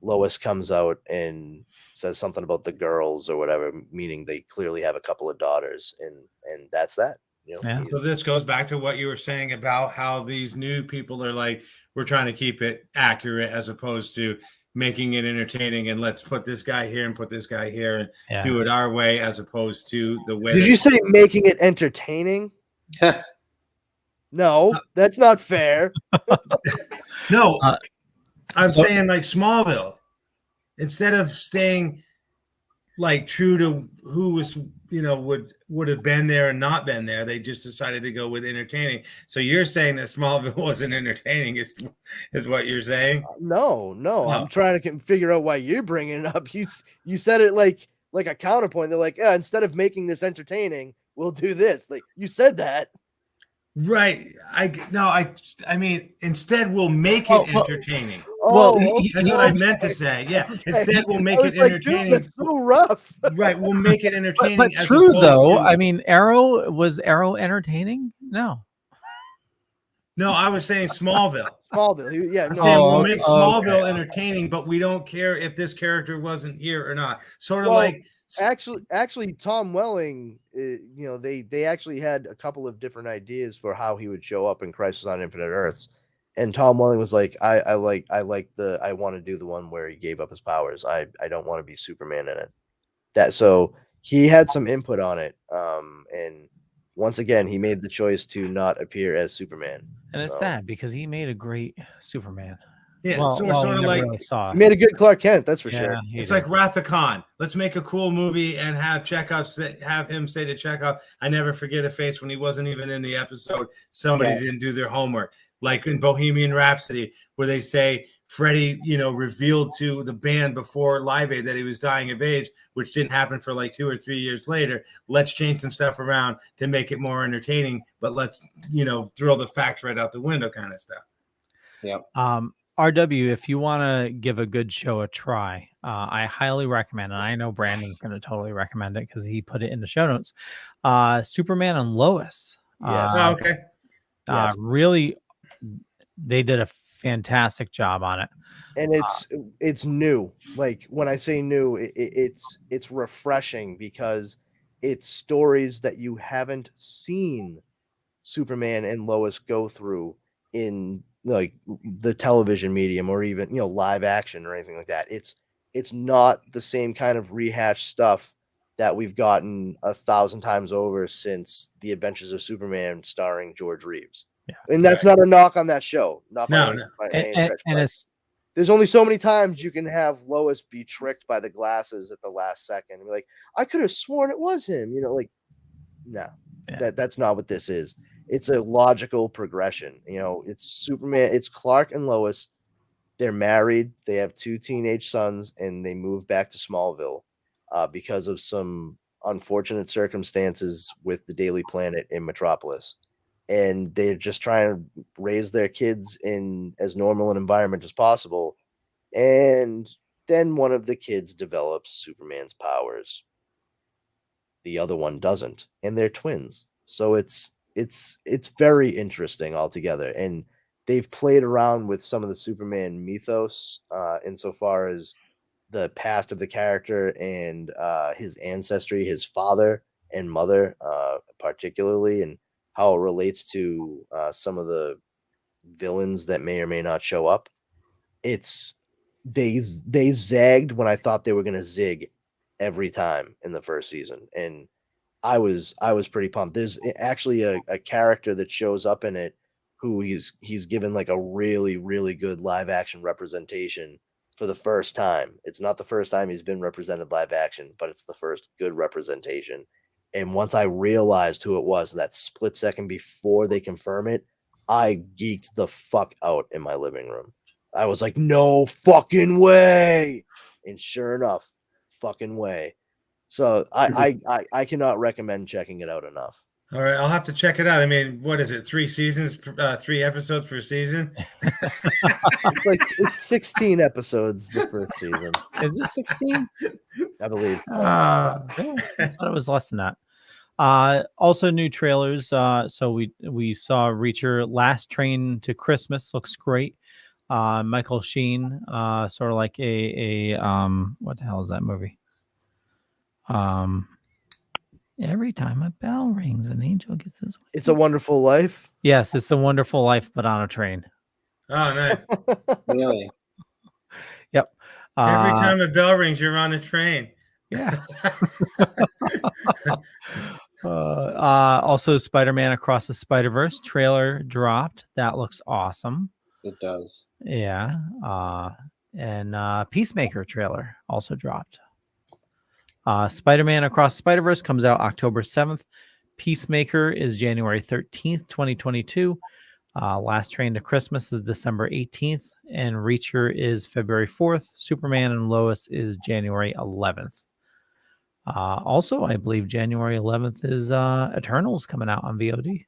A: Lois comes out and says something about the girls or whatever, meaning they clearly have a couple of daughters, and that's that.
B: Yeah.
C: So this goes back to what you were saying about how these new people are like, we're trying to keep it accurate as opposed to making it entertaining, and let's put this guy here and put this guy here and do it our way as opposed to the way.
A: Did you say making it entertaining? No, that's not fair.
C: No, I'm saying like Smallville, instead of staying like true to who was, would have been there and not been there, they just decided to go with entertaining. So you're saying that Smallville wasn't entertaining is what you're saying?
A: No, I'm trying to figure out why you're bringing it up. You said it like a counterpoint. They're like, instead of making this entertaining, we'll do this. Like, you said that.
C: Right. I mean, instead we'll make it entertaining. That's what I meant to say. Yeah. Okay. Instead we'll make it entertaining.
A: That's so rough.
C: Right. We'll make it entertaining.
B: But true though. I mean, was Arrow entertaining? No.
C: No, I was saying Smallville.
A: Smallville. Yeah. No.
C: We'll make Smallville entertaining, but we don't care if this character wasn't here or not. Sort of like.
A: Actually, Tom Welling, they actually had a couple of different ideas for how he would show up in Crisis on Infinite Earths, and Tom Welling was like, I want to do the one where he gave up his powers. I don't want to be Superman in it. So he had some input on it, and once again, he made the choice to not appear as Superman.
B: And it's sad because he made a great Superman.
C: Yeah, sort of like
A: really he made a good Clark Kent, that's for sure.
C: It's like Wrath of Khan. Let's make a cool movie and have him say to Chekhov, "I never forget a face," when he wasn't even in the episode. Somebody didn't do their homework, like in Bohemian Rhapsody, where they say Freddie, revealed to the band before Live Aid that he was dying of AIDS, which didn't happen for like 2 or 3 years later. Let's change some stuff around to make it more entertaining, but let's throw the facts right out the window, kind of stuff.
E: Yeah.
B: RW, if you want to give a good show a try, I highly recommend, and I know Brandon's going to totally recommend it because he put it in the show notes, Superman and Lois.
A: Yes.
B: Okay. Really, they did a fantastic job on it.
A: And it's new. Like, when I say new, it's refreshing because it's stories that you haven't seen Superman and Lois go through in like the television medium or even live action or anything like that. It's not the same kind of rehashed stuff that we've gotten 1,000 times over since The Adventures of Superman starring George Reeves. Yeah, and that's not a knock on that show. There's only so many times you can have Lois be tricked by the glasses at the last second. Be like, I could have sworn it was him. That's not what this is. It's a logical progression. It's Superman. It's Clark and Lois. They're married. They have 2 teenage sons, and they move back to Smallville because of some unfortunate circumstances with the Daily Planet in Metropolis. And they're just trying to raise their kids in as normal an environment as possible. And then one of the kids develops Superman's powers. The other one doesn't, and they're twins. So it's very interesting altogether, and they've played around with some of the Superman mythos insofar as the past of the character and his ancestry, his father and mother particularly, and how it relates to some of the villains that may or may not show up. They zagged when I thought they were going to zig every time in the first season, and I was pretty pumped. There's actually a character that shows up in it who he's given like a really, really good live action representation for the first time. It's not the first time he's been represented live action, but it's the first good representation. And once I realized who it was, that split second before they confirm it, I geeked the fuck out in my living room. I was like, no fucking way. And sure enough, fucking way. So I cannot recommend checking it out enough.
C: All right, I'll have to check it out. I mean, what is it? 3 seasons, 3 episodes per season?
A: It's 16 episodes the first season.
B: Is it 16?
A: I believe.
B: I thought it was less than that. Also new trailers. So we saw Reacher Last Train to Christmas. Looks great. Michael Sheen, sort of like a what the hell is that movie? Every time a bell rings, an angel gets his way.
A: It's a Wonderful Life.
B: Yes, it's a Wonderful Life, but on a train.
C: Oh, nice.
E: Really?
B: Yep.
C: Every time a bell rings, you're on a train.
B: Yeah. Also, Spider-Man Across the Spider-Verse trailer dropped. That looks awesome.
E: It does.
B: Yeah. And Peacemaker trailer also dropped. Spider-Man Across the Spider-Verse comes out October 7th. Peacemaker is January 13th, 2022. Last Train to Christmas is December 18th. And Reacher is February 4th. Superman and Lois is January 11th. Also, I believe January 11th is Eternals coming out on VOD.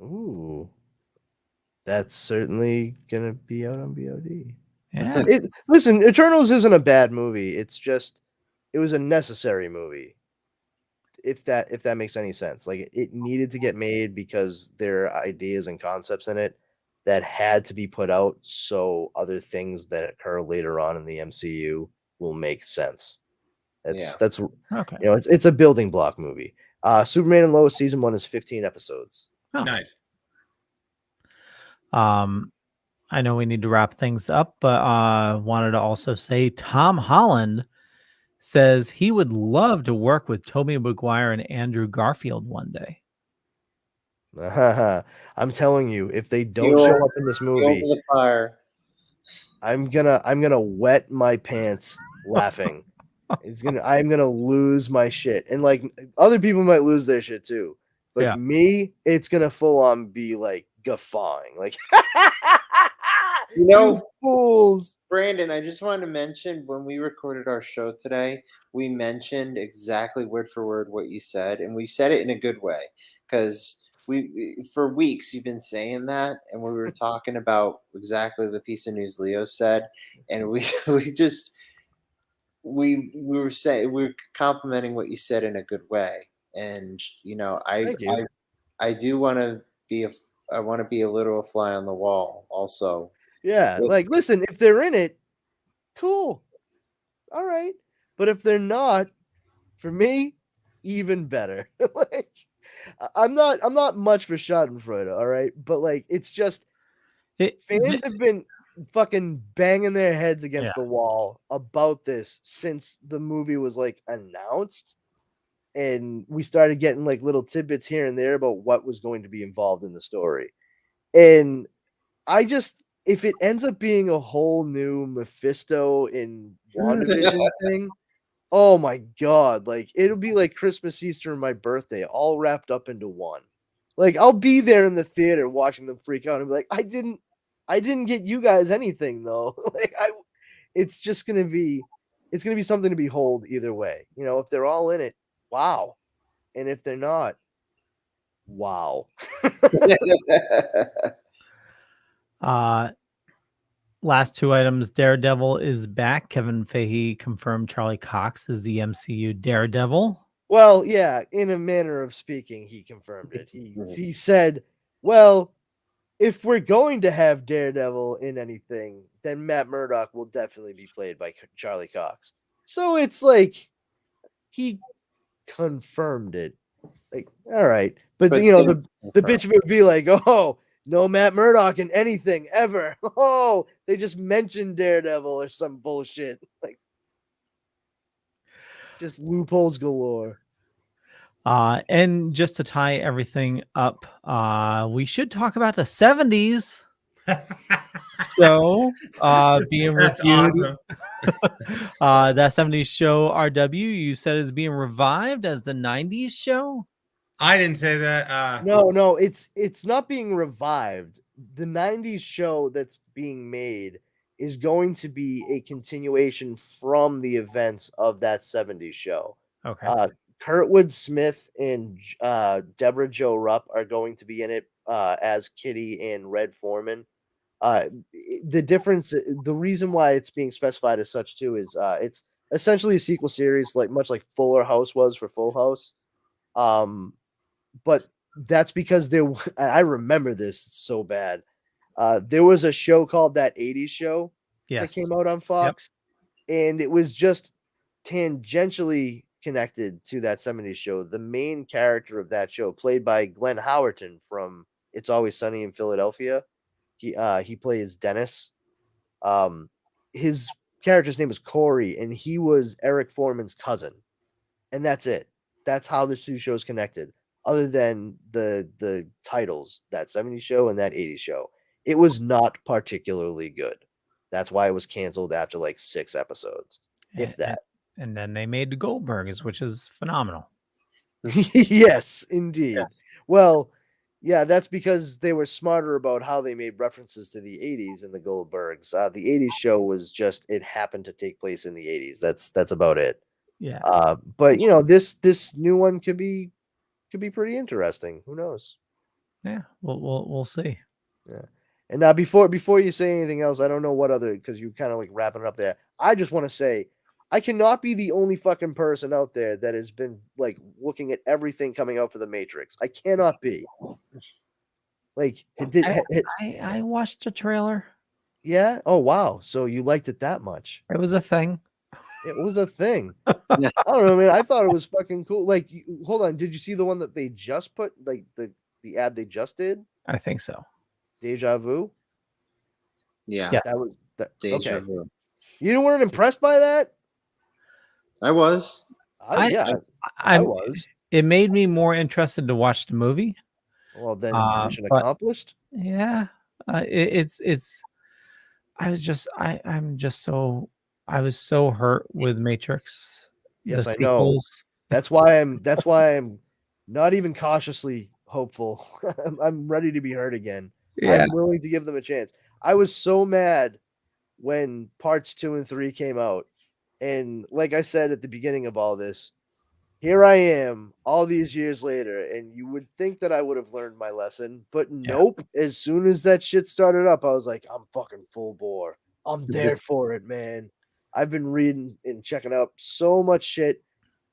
A: Ooh. That's certainly going to be out on VOD.
B: Yeah.
A: Listen, Eternals isn't a bad movie. It's just, it was a necessary movie. If that makes any sense. Like, it needed to get made because there are ideas and concepts in it that had to be put out so other things that occur later on in the MCU will make sense. That's
B: Okay.
A: You know, it's a building block movie. Superman and Lois season 1 is 15 episodes.
B: Oh.
C: Nice.
B: I know we need to wrap things up, but wanted to also say Tom Holland says he would love to work with Tobey Maguire and Andrew Garfield one day.
A: I'm telling you, if they don't show up in this movie,
E: the fire.
A: I'm gonna wet my pants laughing. I'm gonna lose my shit, and like other people might lose their shit too. But me, it's gonna full on be like guffawing, like
E: you
A: fools.
E: Brandon, I just wanted to mention when we recorded our show today, we mentioned exactly word for word what you said, and we said it in a good way because we for weeks you've been saying that, and we were talking about exactly the piece of news Leo said, and we were saying we were complimenting what you said in a good way, and you know I do want to be I want to be a little fly on the wall also.
A: Yeah, like listen, if they're in it, cool, all right, but if they're not, for me, even better. Like, I'm not much for Schadenfreude, all right, but like it's just fans have been fucking banging their heads against the wall about this since the movie was like announced, and we started getting like little tidbits here and there about what was going to be involved in the story, and I just. If it ends up being a whole new Mephisto in WandaVision thing, oh my God, like it'll be like Christmas, Easter, and my birthday all wrapped up into one. Like I'll be there in the theater watching them freak out and be like, I didn't get you guys anything though. Like it's gonna be something to behold either way. You know, if they're all in it, wow. And if they're not, wow.
B: Last two items. Daredevil is back. Kevin Feige confirmed Charlie Cox is the MCU Daredevil.
A: Well, yeah, in a manner of speaking, he confirmed it. He said, well, if we're going to have Daredevil in anything, then Matt Murdock will definitely be played by Charlie Cox. So it's like he confirmed it. Like, all right. But you know, the bitch would be like, oh, no Matt Murdock in anything ever. Oh, they just mentioned Daredevil or some bullshit. Like, just loopholes galore.
B: And just to tie everything up, we should talk about the 70s show being
C: That's
B: reviewed.
C: awesome.
B: That 70s show, RW, you said is being revived as the 90s show?
C: I didn't say that.
A: No, it's not being revived. The 90s show that's being made is going to be a continuation from the events of that 70s show.
B: Okay.
A: Kurtwood Smith and Deborah Jo Rupp are going to be in it as Kitty and Red Foreman. The difference, the reason why it's being specified as such too is it's essentially a sequel series, like much like Fuller House was for Full House. But that's because I remember this so bad. There was a show called That 80s Show that
B: Yes.
A: came out on Fox, and it was just tangentially connected to that 70s show. The main character of that show, played by Glenn Howerton from It's Always Sunny in Philadelphia, he plays Dennis. His character's name was Corey, and he was Eric Foreman's cousin, and that's it. That's how the two shows connected. Other than the titles, that 70s show and that 80s show, it was not particularly good. That's why it was canceled after like 6 episodes, if that.
B: And then they made Goldbergs, which is phenomenal.
A: Yes, indeed.
B: Yes.
A: Well, yeah, that's because they were smarter about how they made references to the 80s in the Goldbergs. The 80s show was just, it happened to take place in the 80s. That's about it.
B: Yeah.
A: But you know, this new one could be pretty interesting. Who knows?
B: Yeah. We'll see.
A: Yeah. And now before you say anything else, I don't know what other, because you kind of like wrapping it up there. I just want to say, I cannot be the only fucking person out there that has been like looking at everything coming out for the Matrix. I cannot be. Like,
B: I watched a trailer.
A: Yeah. Oh wow. So you liked it that much?
B: It was a thing.
A: It was a thing. I don't know, man. I thought it was fucking cool. Like, hold on. Did you see the one that they just put? Like the ad they just did?
B: I think so.
A: Deja Vu.
E: Yeah.
B: Yes.
A: That was
E: Deja
A: okay.
E: Vu.
A: You weren't impressed by that?
E: I was.
A: I was.
B: It made me more interested to watch the movie.
A: Well, then mission
B: but-
A: accomplished.
B: Yeah. It's. I was so hurt with Matrix.
A: Yes,
B: the
A: I know.
B: sequels.
A: That's why I'm not even cautiously hopeful. I'm ready to be hurt again.
B: Yeah.
A: I'm willing to give them a chance. I was so mad when parts 2 and 3 came out. And like I said at the beginning of all this, here I am all these years later, and you would think that I would have learned my lesson, but nope. As soon as that shit started up, I was like, I'm fucking full bore. I'm there for it, man. I've been reading and checking out so much shit,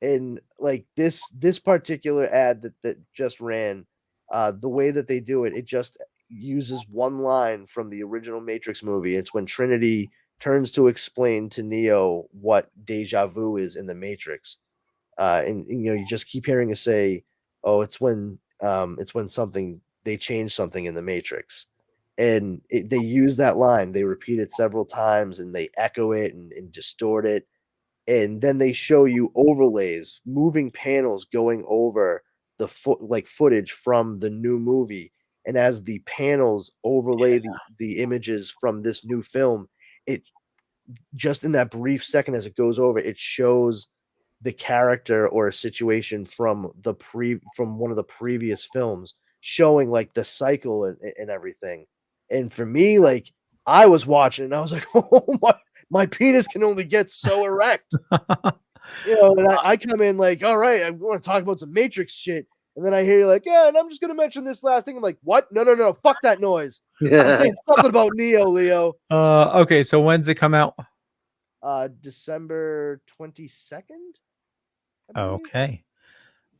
A: and like this particular ad that just ran, the way that they do it, it just uses one line from the original Matrix movie. It's when Trinity turns to explain to Neo what deja vu is in the Matrix. And you know, you just keep hearing us say, "Oh, it's when they change something in the Matrix," and they use that line. They repeat it several times, and they echo it and distort it, and then they show you overlays, moving panels going over the footage from the new movie, and as the panels overlay the images from this new film, it just in that brief second as it goes over, it shows the character or a situation from one of the previous films, showing like the cycle and everything. And for me, like, I was watching and I was like, oh my penis can only get so erect. You know, and I come in like, all right, I'm going to talk about some Matrix shit. And then I hear you like, yeah, and I'm just going to mention this last thing. I'm like, what? No, fuck that noise. I'm saying something about Neo, Leo.
B: Okay, so when's it come out?
A: December 22nd.
B: Okay.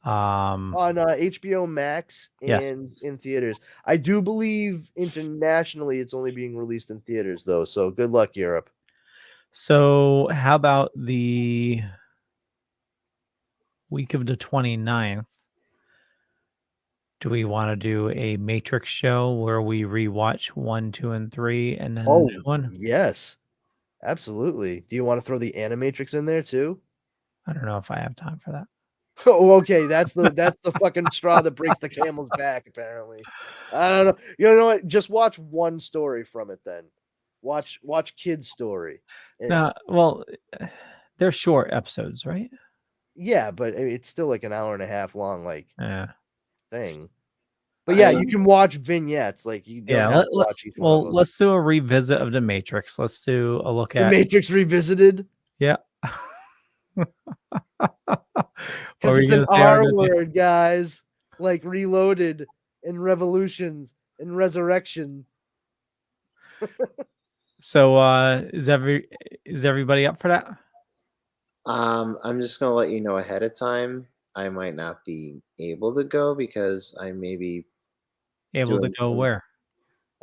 A: On HBO Max and in theaters. I do believe internationally it's only being released in theaters though. So good luck, Europe.
B: So how about the week of the 29th? Do we want to do a Matrix show where we rewatch 1, 2, and 3 and then the new one?
A: Yes, absolutely. Do you want to throw the Animatrix in there too?
B: I don't know if I have time for that.
A: Oh, okay. That's the fucking straw that breaks the camel's back, apparently. I don't know. You know what? Just watch one story from it then. Watch Kid's story.
B: Well, they're short episodes, right?
A: Yeah, but it's still like an hour and a half long, like thing. But yeah, you can watch vignettes. Like you don't have to watch each one of them.
B: Let's do a revisit of the Matrix. Let's do a look at
A: The Matrix Revisited.
B: Yeah.
A: Because it's an R word, guys. Like Reloaded and Revolutions and Resurrection.
B: So is everybody up for that?
E: I'm just gonna let you know ahead of time. I might not be able to go because I may be
B: able to go where?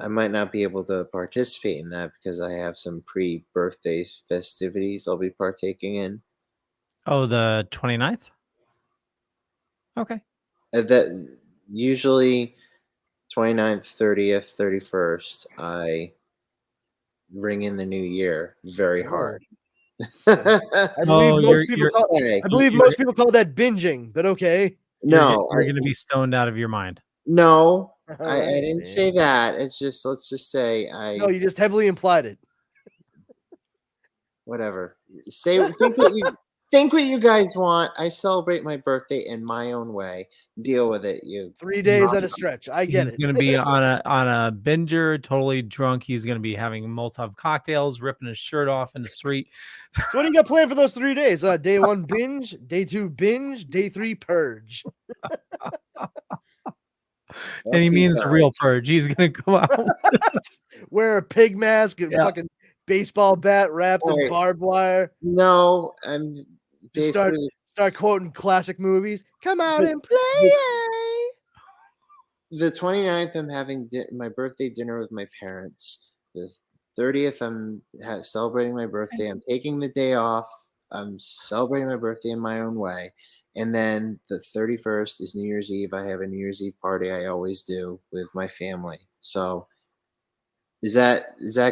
E: I might not be able to participate in that because I have some pre-birthday festivities I'll be partaking in.
B: Oh, the 29th? Okay.
E: That usually 29th, 30th, 31st, I ring in the new year very hard.
A: I believe
B: Oh,
A: most people
E: Just
A: call,
E: say,
A: I believe most people call that binging, but okay.
E: no,
B: You're going to be stoned out of your mind.
E: no,
A: All
E: I
A: right,
E: didn't
A: man.
E: say that. It's just, let's just say
A: No, you just heavily implied it.
E: whatever. Think what you guys want. I celebrate my birthday in my own way. Deal with it. You
A: 3 days at a stretch. I get
B: He's
A: it.
B: going to be on a binger, totally drunk. He's going to be having Molotov cocktails, ripping his shirt off in the street.
A: So what do you got planned for those 3 days? Day 1 binge, day 2 binge, day 3 purge.
B: And he means the real purge. He's going to go out.
A: Just wear a pig mask and
B: Yeah.
A: fucking baseball bat wrapped in
E: Alright.
A: barbed wire.
E: No, I'm
A: Just start
E: basically
A: quoting classic movies. Come out and play.
E: the 29th. I'm having my birthday dinner with my parents. The 30th, I'm celebrating my birthday. I'm taking the day off. I'm celebrating my birthday in my own way. And then the 31st is New Year's Eve. I have a New Year's Eve party. I always do with my family. So is that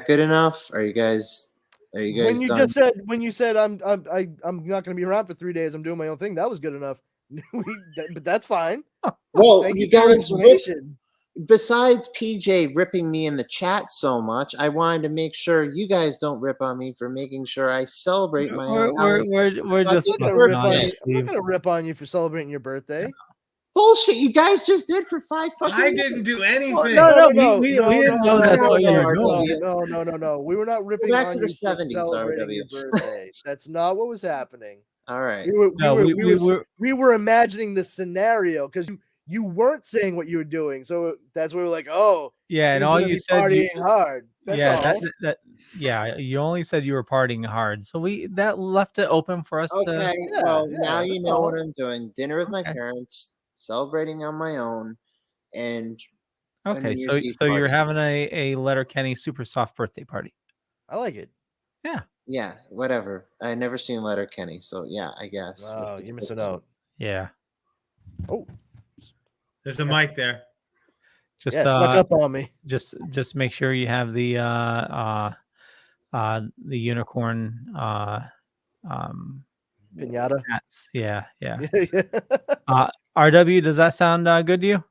E: good enough? Are you guys
A: When you
E: done?
A: just said I'm not going to be around for 3 days. I'm doing my own thing. That was good enough. But that's fine.
E: Well,
A: Thank
E: you
A: you for your
E: guys
A: explanation.
E: besides PJ ripping me in the chat so much, I wanted to make sure you guys don't rip on me for making sure I celebrate my own.
B: We're just
E: I'm not
A: I'm
B: busting
A: not
B: on you,
A: going
B: Steve.
A: to rip on you for celebrating your birthday.
E: Bullshit! You guys just did for 5 fucking
C: I
E: minutes.
C: didn't do anything.
B: No, we didn't know that's what you were doing.
A: No. We were not ripping
E: back
A: on
E: to
A: you
E: the
A: for
E: 70s,
A: celebrating
E: RW.
A: your birthday. That's not what was happening.
E: All right.
A: We were imagining the scenario because you weren't saying what you were doing, so that's why we were like, oh,
B: Yeah, and
A: he's
B: all
A: gonna
B: you
A: be
B: said,
A: partying hard. That's all.
B: yeah, you only said you were partying hard, so that left it open for us to.
E: Okay.
A: Yeah,
E: Well,
A: yeah,
E: now you
A: that's
E: know
A: all.
E: what I'm doing. Dinner with my
B: Okay.
E: parents, celebrating on my own, and
B: Okay,
E: New
B: so
E: Year's Eve
B: you're
E: party.
B: having a Letterkenny super soft birthday party.
A: I like it.
E: Yeah, whatever. I never seen Letterkenny, so yeah, I guess.
A: Wow, you're missing out.
B: Yeah,
A: Oh,
C: There's a mic there.
B: just
A: yeah, it snuck up on me.
B: just make sure you have the unicorn
A: Pinata.
B: hats. Yeah.
A: Yeah.
B: RW, does that sound good to you?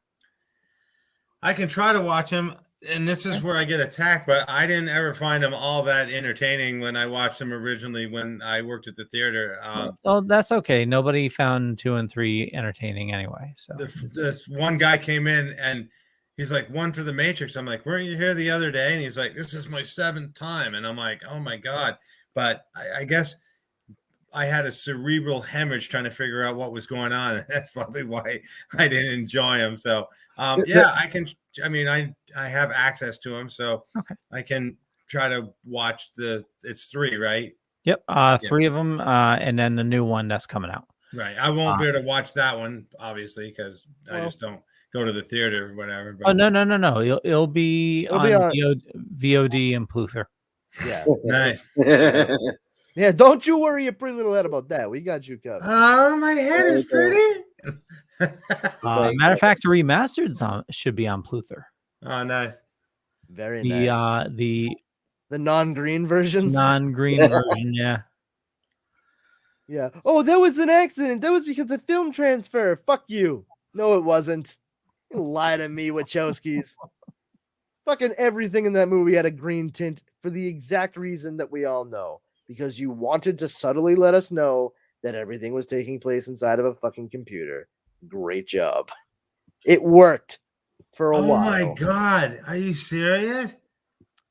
C: I can try to watch him, and this is where I get attacked, but I didn't ever find them all that entertaining when I watched them originally when I worked at the theater.
B: Well, that's okay. Nobody found 2 and 3 entertaining anyway. So
C: This one guy came in and he's like, one for the Matrix. I'm like, weren't you here the other day? And he's like, this is my 7th time. And I'm like, oh my God. But I guess I had a cerebral hemorrhage trying to figure out what was going on. That's probably why I didn't enjoy him. So yeah, I have access to them, so
B: okay.
C: I can try to watch it's 3, right?
B: Yep. 3 of them, and then the new one that's coming out.
C: Right. I won't be able to watch that one, obviously, because I just don't go to the theater or whatever. But...
B: Oh, no. It'll be on VOD and Pluther.
A: Yeah.
C: Nice.
A: Yeah, don't you worry your pretty little head about that. We got you covered.
C: Oh, my head is pretty.
B: Matter of fact, Remastered should be on Pluther.
C: Oh, nice.
A: Very nice.
B: The
A: non-green versions.
B: Non-green version, yeah.
A: Yeah. Oh, that was an accident. That was because of film transfer. Fuck you. No, it wasn't. You lie to me, Wachowskis. Fucking everything in that movie had a green tint for the exact reason that we all know. Because you wanted to subtly let us know that everything was taking place inside of a fucking computer. Great job. It worked for a while.
C: Oh my God. Are you serious?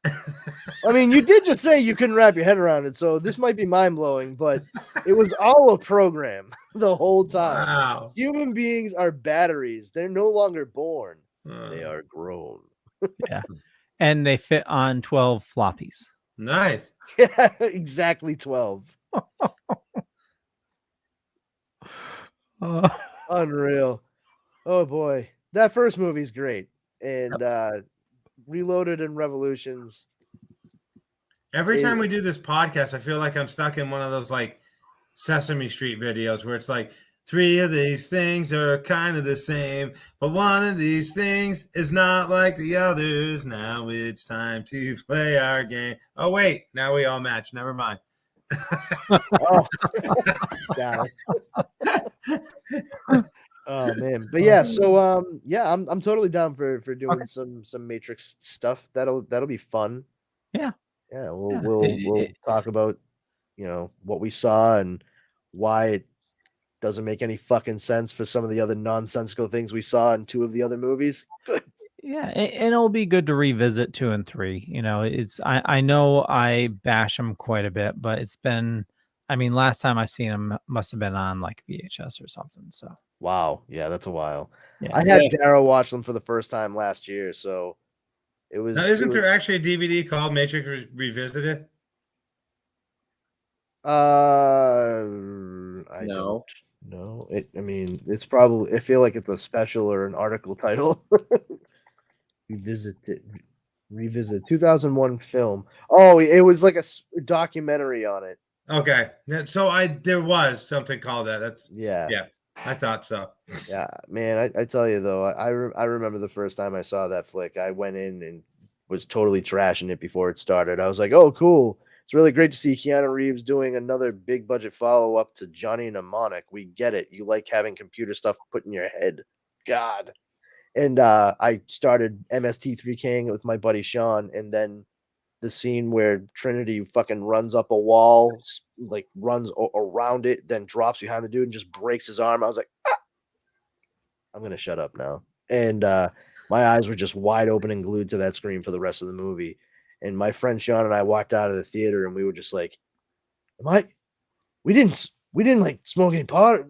A: I mean, you did just say you couldn't wrap your head around it, so this might be mind-blowing, but it was all a program the whole time.
C: Wow.
A: Human beings are batteries. They're no longer born. They are grown.
B: Yeah. And they fit on 12 floppies.
C: Nice.
A: Yeah, exactly 12.
B: Oh.
A: Unreal. Oh boy. That first movie's great. And Reloaded and Revolutions.
C: Every time we do this podcast, I feel like I'm stuck in one of those like Sesame Street videos where it's like 3 of these things are kind of the same, but one of these things is not like the others. Now it's time to play our game. Oh wait, now we all match. Never mind.
A: Oh, got it. Oh man, but yeah, so yeah, I'm totally down for doing some Matrix stuff. That'll be fun.
B: Yeah.
A: Yeah, we'll talk about, you know, what we saw and why it doesn't make any fucking sense for some of the other nonsensical things we saw in 2 of the other movies. Good.
B: Yeah, and it'll be good to revisit 2 and 3. You know, it's I know I bash them quite a bit, but it's been, I mean, last time I seen them must have been on like VHS or something. So
A: Wow, yeah, that's a while.
B: yeah.
A: I had Darrow watch them for the first time last year, so it was.
C: Now, isn't there actually a DVD called Matrix Revisited?
A: I
E: No.
A: don't know. I mean, it's probably. I feel like it's a special or an article title. Revisit 2001 film. Oh, it was like a documentary on it.
C: Okay, so there was something called that. That's
A: Yeah.
C: I thought so.
A: Yeah, man. I tell you though, I remember the first time I saw that flick. I went in and was totally trashing it before it started. I was like, oh, cool. It's really great to see Keanu Reeves doing another big budget follow up to Johnny Mnemonic. We get it. You like having computer stuff put in your head. God. And I started MST3King it with my buddy Sean, and then the scene where Trinity fucking runs up a wall, like runs around it, then drops behind the dude and just breaks his arm. I was like, ah! I'm gonna shut up now. And my eyes were just wide open and glued to that screen for the rest of the movie. And my friend Sean and I walked out of the theater, and we were just like, we didn't like smoke any pot.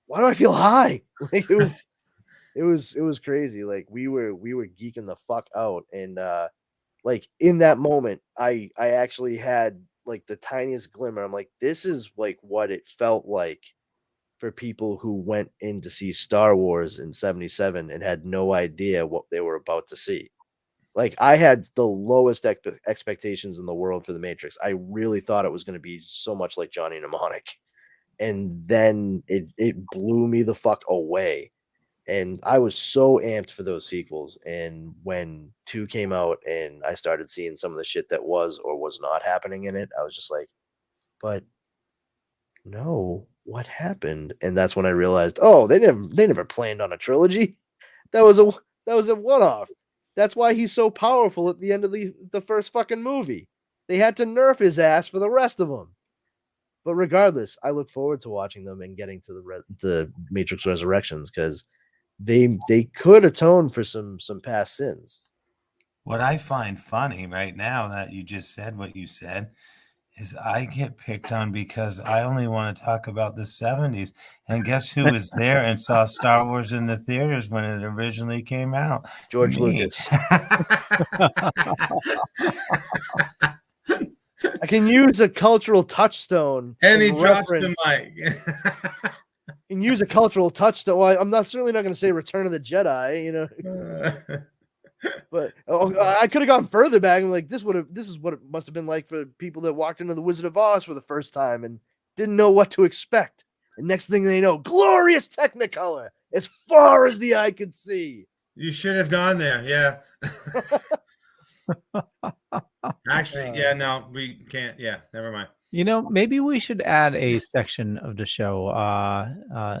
A: Why do I feel high? Like it was crazy. Like we were geeking the fuck out. And like in that moment, I actually had like the tiniest glimmer. I'm like, this is like what it felt like for people who went in to see Star Wars in 77 and had no idea what they were about to see. Like I had the lowest expectations in the world for the Matrix. I really thought it was going to be so much like Johnny Mnemonic. And then it blew me the fuck away. And I was so amped for those sequels. And when 2 came out and I started seeing some of the shit that was or was not happening in it, I was just like, but no, what happened? And that's when I realized, oh, they never planned on a trilogy. That was a one-off. That's why he's so powerful at the end of the first fucking movie. They had to nerf his ass for the rest of them. But regardless, I look forward to watching them and getting to the Matrix Resurrections, because they could atone for some past sins.
C: What I find funny right now that you just said what you said is I get picked on because I only want to talk about the 70s. And guess who was there and saw Star Wars in the theaters when it originally came out?
A: George
C: Me.
A: Lucas. I can use a cultural touchstone.
C: And he drops the mic.
A: And use a cultural touchstone. Well, I'm certainly not going to say Return of the Jedi, you know. But I could have gone further back and like this is what it must have been like for people that walked into the Wizard of Oz for the first time and didn't know what to expect. And next thing they know, glorious Technicolor as far as the eye could see.
C: You should have gone there, yeah. Actually, yeah, no, we can't. Yeah, never mind.
B: You know, maybe we should add a section of the show,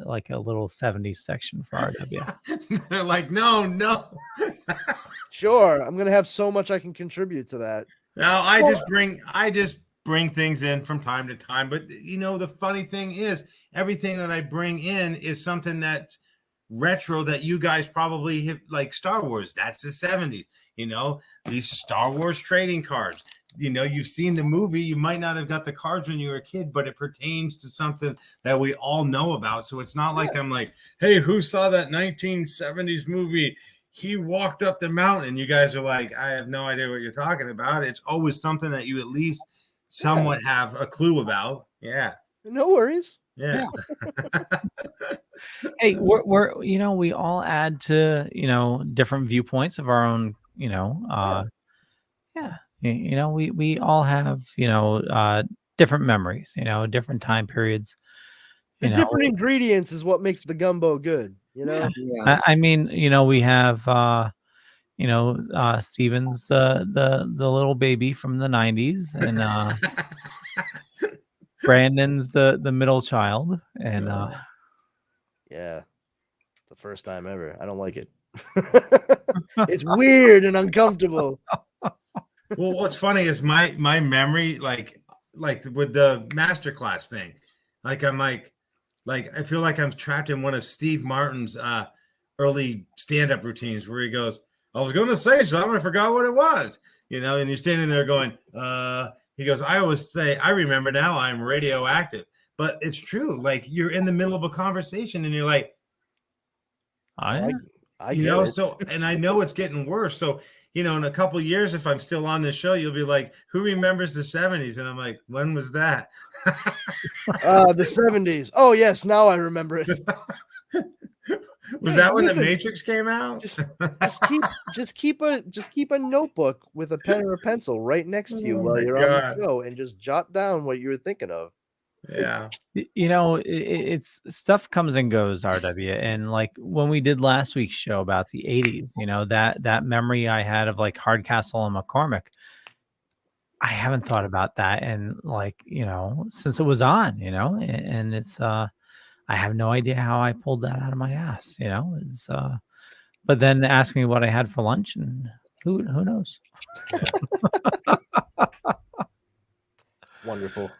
B: like a little 70s section for RW.
C: They're like, no.
A: Sure, I'm gonna have so much I can contribute to that.
C: No, I just bring things in from time to time. But you know, the funny thing is, everything that I bring in is something that's retro that you guys probably hit, like Star Wars. That's the 70s. You know, these Star Wars trading cards. You know, you've seen the movie. You might not have got the cards when you were a kid, but it pertains to something that we all know about. So it's not like I'm like, hey, who saw that 1970s movie? He walked up the mountain. You guys are like, I have no idea what you're talking about. It's always something that you at least somewhat have a clue about. Yeah.
A: No worries.
C: Yeah.
B: Hey, we're you know, we all add to, you know, different viewpoints of our own Yeah, we all have different memories, different time periods.
A: The different ingredients is what makes the gumbo good.
B: Yeah.
E: Yeah.
B: I mean, we have Steven's the little baby from the 90s, and Brandon's the middle child, and
A: Yeah, the first time ever. I don't like it. It's weird and uncomfortable.
C: Well, what's funny is my memory, like with the masterclass thing, I'm like I feel like I'm trapped in one of Steve Martin's early stand-up routines where he goes, "I was going to say something, I forgot what it was," and you're standing there going, he goes, "I always say, I remember now, I'm radioactive," but it's true. Like you're in the middle of a conversation and you're like,
A: I get it.
C: so, and I know it's getting worse. So, in a couple of years, if I'm still on this show, you'll be like, "Who remembers the 70s?" And I'm like, "When was that?"
A: The 70s. Oh yes, now I remember it.
C: Was that when The Matrix came out?
A: Just keep a notebook with a pen or a pencil right next to you while you're on the show, and just jot down what you were thinking of.
C: Yeah.
B: It's stuff comes and goes, RW, and like when we did last week's show about the 80s, that memory I had of like Hardcastle and McCormick, I haven't thought about that, and since it was on, and it's I have no idea how I pulled that out of my ass, it's but then ask me what I had for lunch, and who knows.
A: Wonderful.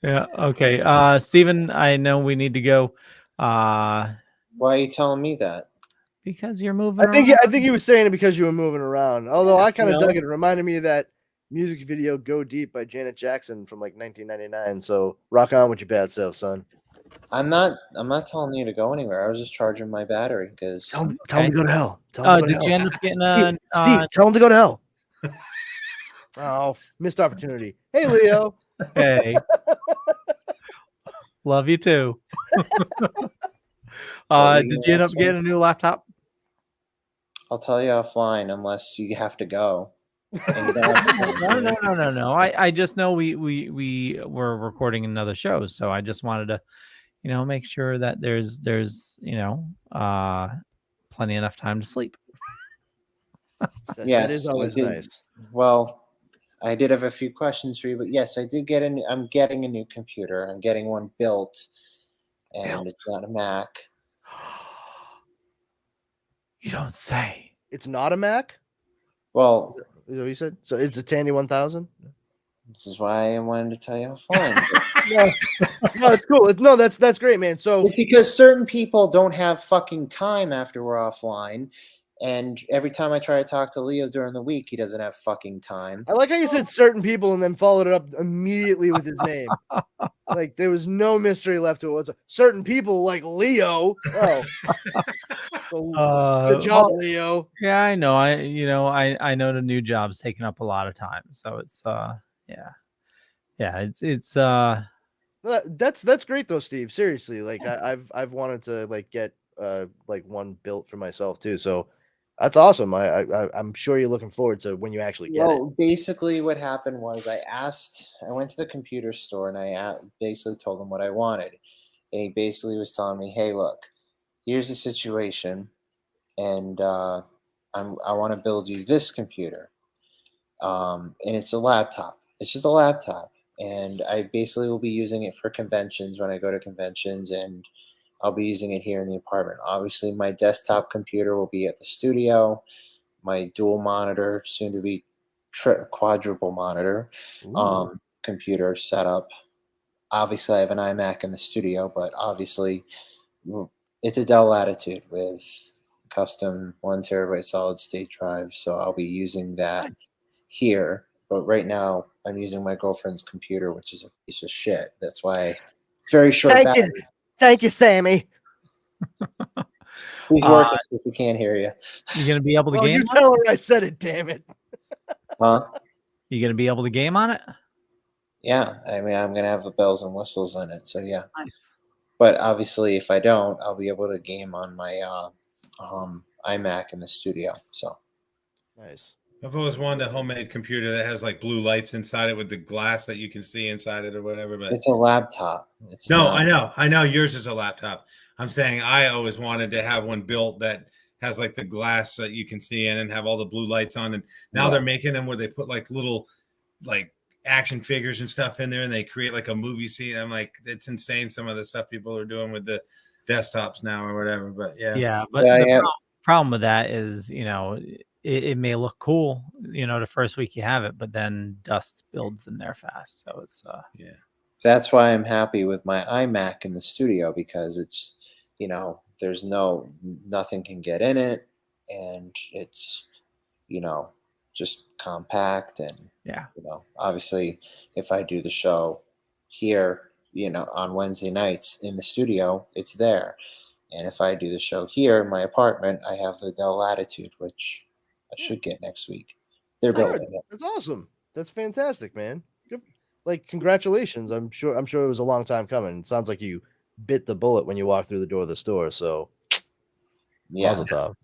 B: Yeah. Okay. Steven, I know we need to go.
E: Why are you telling me that?
B: Because you're moving.
A: I think he was saying it because you were moving around. Although I kind of dug it. It reminded me of that music video "Go Deep" by Janet Jackson from like 1999. So rock on with your bad self, son.
E: I'm not telling you to go anywhere. I was just charging my battery because
A: tell him to go to hell.
B: Did you end up getting
A: Steve, tell him to go to hell. Oh, missed opportunity. Hey, Leo.
B: Hey. Love you too. Did you end up getting a new laptop?
E: I'll tell you offline unless you have to go.
B: No. I just know we were recording another show, so I just wanted to, make sure that there's plenty enough time to sleep.
A: That is always nice.
E: Well, I did have a few questions for you, but yes, I did get I'm getting a new computer. I'm getting one built, and it's not a Mac.
B: You don't say.
A: It's not a Mac?
E: Well,
A: is that what you said? So it's a Tandy 1000?
E: This is why I wanted to tell you offline.
A: No, it's cool. No, that's great, man. So
E: it's because certain people don't have fucking time after we're offline. And every time I try to talk to Leo during the week, he doesn't have fucking time.
A: I like how you said certain people and then followed it up immediately with his name. Like there was no mystery left to it. Was certain people like Leo. Oh, so, good job, Leo.
B: Yeah, I know. I know the new job's taking up a lot of time. So it's it's
A: that's great though, Steve. Seriously, like I've wanted to like get like one built for myself too. So. That's awesome. I'm sure you're looking forward to when you actually get it.
E: Basically what happened was I went to the computer store and I basically told him what I wanted. And he basically was telling me, hey, look, here's the situation. And I want to build you this computer. And it's a laptop. It's just a laptop. And I basically will be using it for conventions when I go to conventions, and I'll be using it here in the apartment. Obviously, my desktop computer will be at the studio. My dual monitor, soon to be quadruple monitor computer setup. Obviously, I have an iMac in the studio, but obviously, it's a Dell Latitude with custom 1 terabyte solid state drive. So I'll be using that here. But right now, I'm using my girlfriend's computer, which is a piece of shit. That's why very short battery.
A: Thank you, Sammy.
E: He's working if we can't hear you.
B: You gonna be able to game?
A: You tell her I said it, damn it.
E: Huh?
B: You gonna be able to game on it?
E: Yeah, I mean, I'm gonna have the bells and whistles on it, so yeah.
B: Nice.
E: But obviously, if I don't, I'll be able to game on my iMac in the studio. So
A: nice.
C: I've always wanted a homemade computer that has like blue lights inside it with the glass that you can see inside it or whatever. But
E: It's a laptop. It's
C: no,
E: not.
C: I know yours is a laptop. I'm saying I always wanted to have one built that has like the glass that you can see in and have all the blue lights on. And now
E: Yeah.
C: they're making them where they put like little like action figures and stuff in there, and they create like a movie scene. I'm like, it's insane some of the stuff people are doing with the desktops now or whatever. But yeah,
B: Yeah, but
E: Yeah,
B: the
E: yeah.
B: problem with that is, it may look cool, the first week you have it, but then dust builds in there fast. So it's
C: yeah.
E: That's why I'm happy with my iMac in the studio, because it's, there's nothing can get in it, and it's, just compact. And,
B: yeah.
E: obviously if I do the show here, on Wednesday nights in the studio, it's there. And if I do the show here in my apartment, I have the Dell Latitude, which I should get next week. They're
A: Good.
E: building it.
A: That's awesome. That's fantastic, man. Good. Like, congratulations. I'm sure it was a long time coming. It sounds like you bit the bullet when you walked through the door of the store. So
E: Yeah.
A: mazel tov.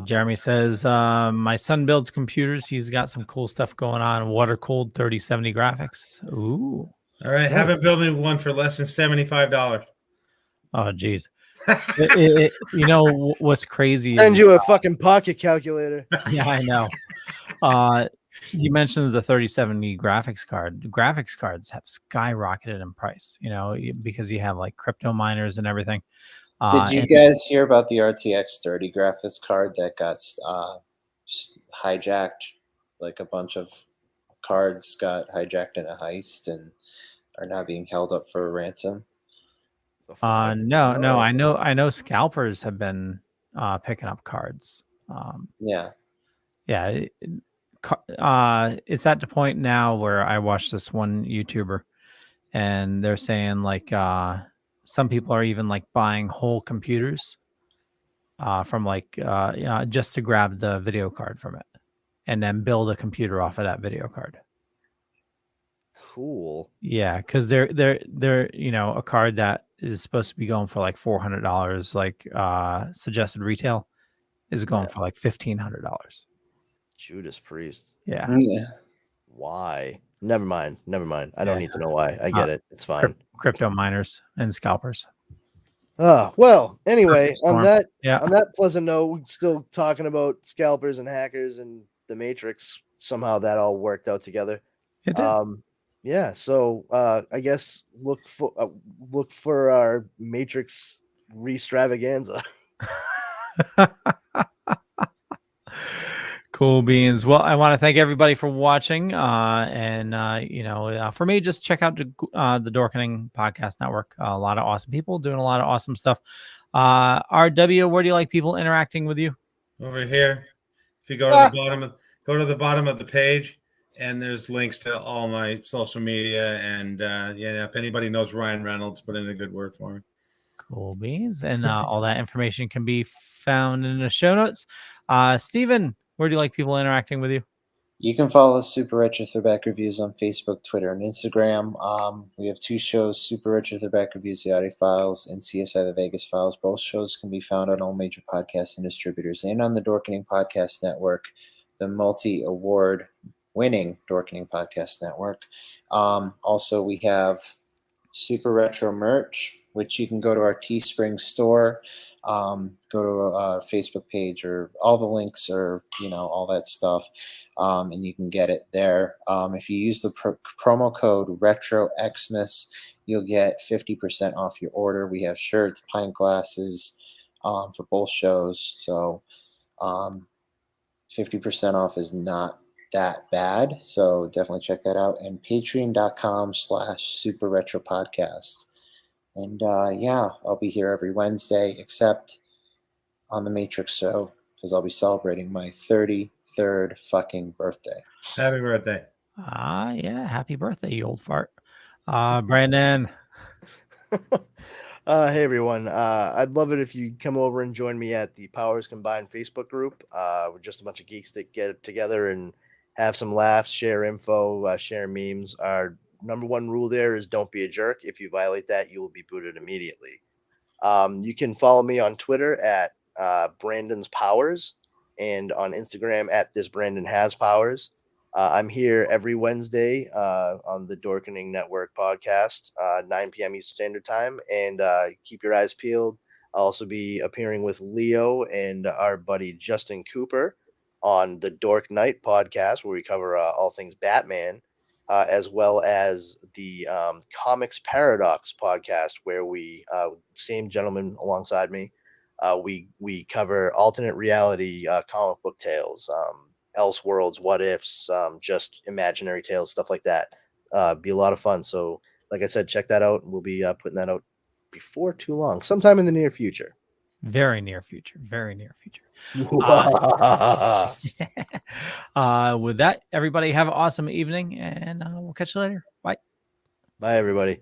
B: Jeremy says, my son builds computers. He's got some cool stuff going on. Water cooled 3070 graphics. Ooh.
C: All right, have it build me one for less than $75.
B: Oh, geez. What's crazy?
A: Send you a fucking pocket calculator.
B: Yeah, I know. You mentioned the 3070 graphics card. Graphics cards have skyrocketed in price, because you have like crypto miners and everything.
E: Did you guys hear about the RTX 30 graphics card that got hijacked? Like a bunch of cards got hijacked in a heist and are now being held up for a ransom.
B: No, I know scalpers have been picking up cards.
E: Yeah.
B: It's at the point now where I watched this one YouTuber, and they're saying like some people are even like buying whole computers from like just to grab the video card from it, and then build a computer off of that video card.
A: Cool.
B: Yeah, because they're a card that is supposed to be going for like $400, like suggested retail is going for like $1,500.
A: Judas Priest.
B: Yeah.
A: Why? Never mind. I don't need to know why. I get it. It's fine.
B: Crypto miners and scalpers.
A: Well, anyway, on that pleasant note, we're still talking about scalpers and hackers and the Matrix. Somehow that all worked out together.
B: It did.
A: Yeah, so I guess look for our Matrix re-stravaganza.
B: Cool beans. Well, I want to thank everybody for watching. For me, just check out the Dorkening Podcast Network. A lot of awesome people doing a lot of awesome stuff. RW, where do you like people interacting with you?
C: Over here. If you go to the bottom of the page, and there's links to all my social media. And if anybody knows Ryan Reynolds, put in a good word for me.
B: Cool beans. And all that information can be found in the show notes. Steven, where do you like people interacting with you?
E: You can follow Super Retro Throwback Reviews on Facebook, Twitter, and Instagram. We have 2 shows, Super Retro Throwback Reviews, the Audio Files, and CSI The Vegas Files. Both shows can be found on all major podcasts and distributors and on the Dorkening Podcast Network, the multi-award winning Dorkening Podcast Network. Also, we have Super Retro merch, which you can go to our Teespring store, go to our Facebook page, or all the links, or all that stuff, and you can get it there. If you use the promo code Retro Xmas, you'll get 50% off your order. We have shirts, pint glasses for both shows, so 50% off is not that bad, so definitely check that out. And patreon.com/Super Retro Podcast. And I'll be here every Wednesday, except on the Matrix show, because I'll be celebrating my 33rd fucking birthday.
C: Happy birthday.
B: Happy birthday, you old fart. Brandon.
A: Hey everyone. I'd love it if you come over and join me at the Powers Combined Facebook group. We're just a bunch of geeks that get together and have some laughs, share info, share memes. Our number one rule there is don't be a jerk. If you violate that, you will be booted immediately. You can follow me on Twitter at Brandon's Powers. and on Instagram at this Brandon Has Powers. I'm here every Wednesday on the Dorkening Network podcast, 9 p.m. Eastern Standard Time, and keep your eyes peeled. I'll also be appearing with Leo and our buddy Justin Cooper on the Dork Night podcast, where we cover all things Batman, as well as the Comics Paradox podcast, where we, same gentleman alongside me, we cover alternate reality comic book tales, Elseworlds, what ifs, just imaginary tales, stuff like that. Be a lot of fun. So, like I said, check that out. We'll be putting that out before too long, sometime in the near future.
B: Very near future. Very near future. With that, everybody have an awesome evening, and we'll catch you later. Bye.
A: Bye, everybody.